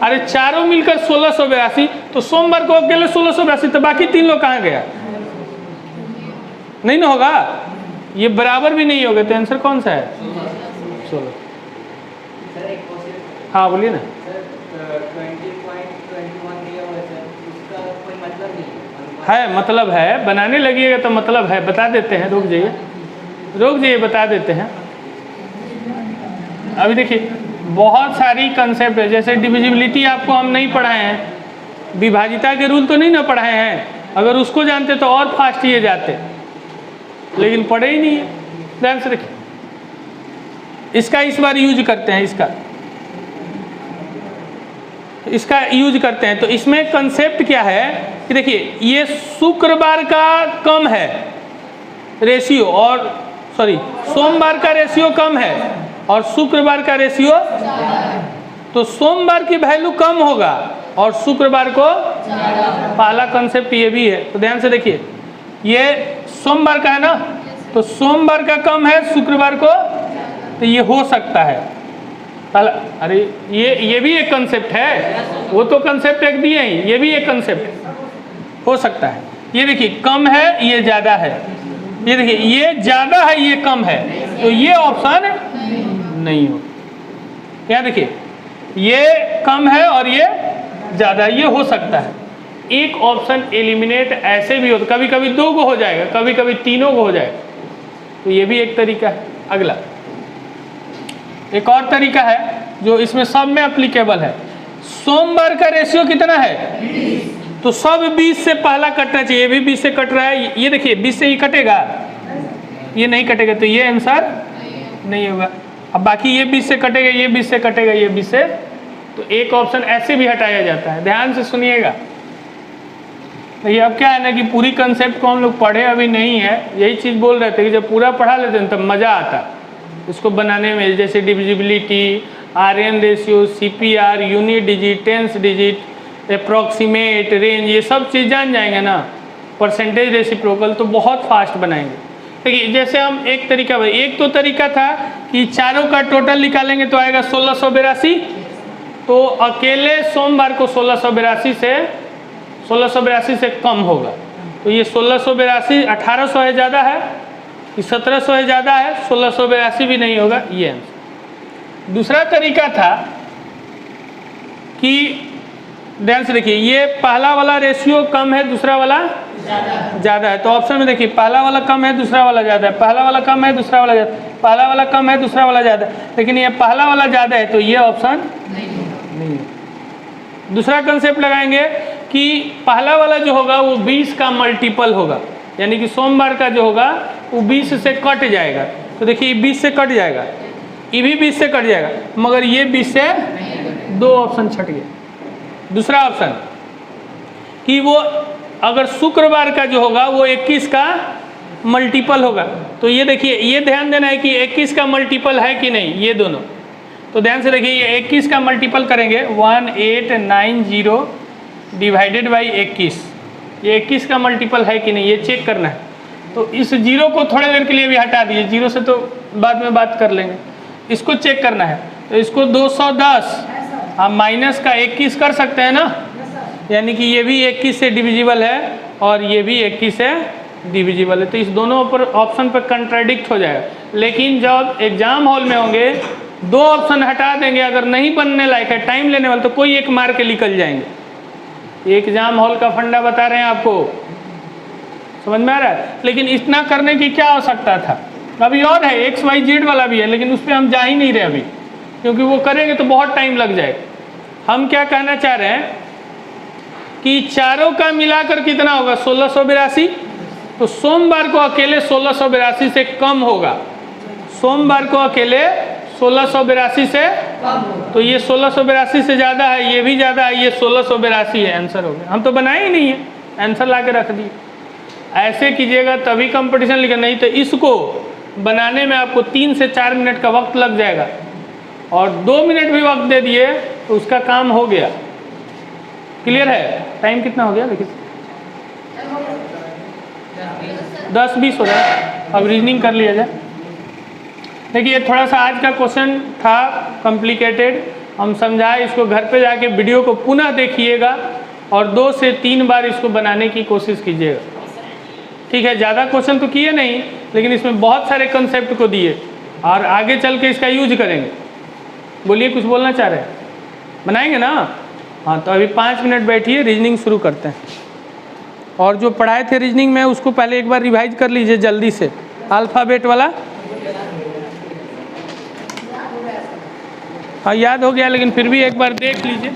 अरे चारों मिलकर 1682, तो सोमवार को अकेले 1682, तो बाकी 3 लोग कहाँ गया? नहीं ना होगा, ये बराबर भी नहीं होगा, तो आंसर कौन सा है? 16। हाँ बोलिए ना। है मतलब है, बनाने लगिएगा तो मतलब है, बता देते हैं। रुक जाइए बता देते हैं। अभी देखिए बहुत सारी कंसेप्ट है, जैसे डिविजिबिलिटी आपको हम नहीं पढ़ाए हैं, विभाजिता के रूल तो नहीं ना पढ़ाए हैं। अगर उसको जानते तो और फास्ट ये जाते, लेकिन पढ़े ही नहीं है। ध्यान से देखिए, इसका इस बार यूज करते हैं, इसका यूज करते हैं। तो इसमें कंसेप्ट क्या है कि देखिए ये शुक्रवार का कम है रेशियो, और सॉरी सोमवार का रेशियो कम है और शुक्रवार का रेशियो, तो सोमवार की वैल्यू कम होगा और शुक्रवार को पहला कंसेप्ट ये भी है। तो ध्यान से देखिए, ये सोमवार का है ना, तो सोमवार का कम है शुक्रवार को, तो ये हो सकता है पहला। अरे ये भी एक कंसेप्ट है, वो तो कंसेप्ट एक दिए ही, ये भी एक कंसेप्ट हो सकता है। ये देखिए कम है, ये ज़्यादा है, ये देखिए ये ज़्यादा है, ये कम है, तो ये ऑप्शन नहीं हो। यहाँ देखिए ये कम है और ये ज़्यादा, ये हो सकता है। एक ऑप्शन एलिमिनेट ऐसे भी होता, कभी कभी 2 को हो जाएगा, कभी कभी 3 को हो जाएगा, तो ये भी एक तरीका है। अगला एक और तरीका है जो इसमें सब में एप्लीकेबल है। सोमवार का रेशियो कितना है? तो सब 20 से पहला कटना चाहिए, ये भी 20 से कट रहा है, ये देखिए 20 से ही कटेगा, ये नहीं कटेगा, तो ये आंसर नहीं होगा। अब बाकी ये 20 से कटेगा, ये 20 से कटेगा, ये 20 से, तो एक ऑप्शन ऐसे भी हटाया जाता है। ध्यान से सुनिएगा। ये अब क्या है ना कि पूरी कंसेप्ट को हम लोग पढ़े अभी नहीं है, यही चीज़ बोल रहे थे कि जब पूरा पढ़ा लेते हैं तब मज़ा आता इसको बनाने में। जैसे divisibility, RN ratio, CPR, unit digit, tens digit, approximate, range, ये सब चीज़ जान जाएंगे ना, परसेंटेज रेसिप्रोकल, तो बहुत फास्ट बनाएंगे। देखिए जैसे हम एक तरीका, एक तो तरीका था कि चारों का टोटल निकालेंगे तो आएगा 1682, तो अकेले सोमवार को 1682 से कम होगा, तो ये 1682, 1800 है ज़्यादा है, 1700 है ज़्यादा है, 1682 भी नहीं होगा, ये आंसर। दूसरा तरीका था कि ध्यान से देखिए, ये पहला वाला रेशियो कम है, दूसरा वाला ज़्यादा है, तो ऑप्शन में देखिए पहला वाला कम है, दूसरा वाला ज़्यादा है, पहला वाला कम है, दूसरा वाला ज़्यादा, पहला वाला कम है, दूसरा वाला ज़्यादा है, लेकिन ये पहला वाला ज़्यादा है, तो ये ऑप्शन नहीं है। दूसरा कंसेप्ट लगाएंगे कि पहला वाला जो होगा वो 20 का मल्टीपल होगा, यानी कि सोमवार का जो होगा वो 20 से कट जाएगा, तो देखिए 20 से कट जाएगा, ये भी 20 से कट जाएगा, मगर ये 20 से 2 ऑप्शन छट गए। दूसरा ऑप्शन कि वो अगर शुक्रवार का जो होगा वो 21 का मल्टीपल होगा, तो ये देखिए, ये ध्यान देना है कि 21 का मल्टीपल है कि नहीं, ये दोनों। तो ध्यान से देखिए, ये 21 का मल्टीपल करेंगे 1890 डिवाइडेड बाई 21, ये 21 का मल्टीपल है कि नहीं, ये चेक करना है। तो इस जीरो को थोड़ी देर के लिए भी हटा दीजिए, जीरो से तो बाद में बात कर लेंगे, इसको चेक करना है। तो इसको 210 हम माइनस का 21 कर सकते हैं ना, यानी कि ये भी 21 से डिविजिबल है और ये भी 21 से डिविजिबल है, तो इस दोनों पर ऑप्शन पर कंट्राडिक्ट हो जाएगा। लेकिन जब एग्जाम हॉल में होंगे 2 ऑप्शन हटा देंगे, अगर नहीं बनने लायक है, टाइम लेने वाले, तो कोई एक मार के निकल जाएंगे। एग्जाम हॉल का फंडा बता रहे हैं आपको, समझ में आ रहा है। लेकिन इतना करने की क्या आवश्यकता था, अभी और है XYZ वाला भी है, लेकिन उस पर हम जा ही नहीं रहे अभी, क्योंकि वो करेंगे तो बहुत टाइम लग जाएगा। हम क्या कहना चाह रहे हैं कि चारों का मिलाकर कितना होगा 1682, तो सोमवार को अकेले 1682 से कम होगा, सोमवार को अकेले 1682 से, तो ये 1682 से ज़्यादा है, ये भी ज़्यादा है, ये 1682 है, आंसर हो गया। हम तो बनाए ही नहीं है, आंसर ला के रख दिए। ऐसे कीजिएगा तभी कंपटीशन लिखा, नहीं तो इसको बनाने में आपको 3 से 4 मिनट का वक्त लग जाएगा, और 2 मिनट भी वक्त दे दिए तो उसका काम हो गया। क्लियर है? टाइम कितना हो गया देखिए, 10-20 हो रहा है। अब रीजनिंग कर लिया जाए। देखिए थोड़ा सा आज का क्वेश्चन था कॉम्प्लिकेटेड, हम समझाए, इसको घर पे जाके वीडियो को पुनः देखिएगा और 2 से 3 बार इसको बनाने की कोशिश कीजिएगा। ठीक है, ज़्यादा क्वेश्चन तो किए नहीं, लेकिन इसमें बहुत सारे कंसेप्ट को दिए और आगे चल के इसका यूज करेंगे। बोलिए, कुछ बोलना चाह रहे हैं? बनाएंगे ना? हाँ, तो अभी 5 मिनट बैठिए, रीजनिंग शुरू करते हैं। और जो पढ़ाए थे रीजनिंग में उसको पहले एक बार रिवाइज कर लीजिए जल्दी से, अल्फ़ाबेट वाला। हाँ याद हो गया, लेकिन फिर भी एक बार देख लीजिए।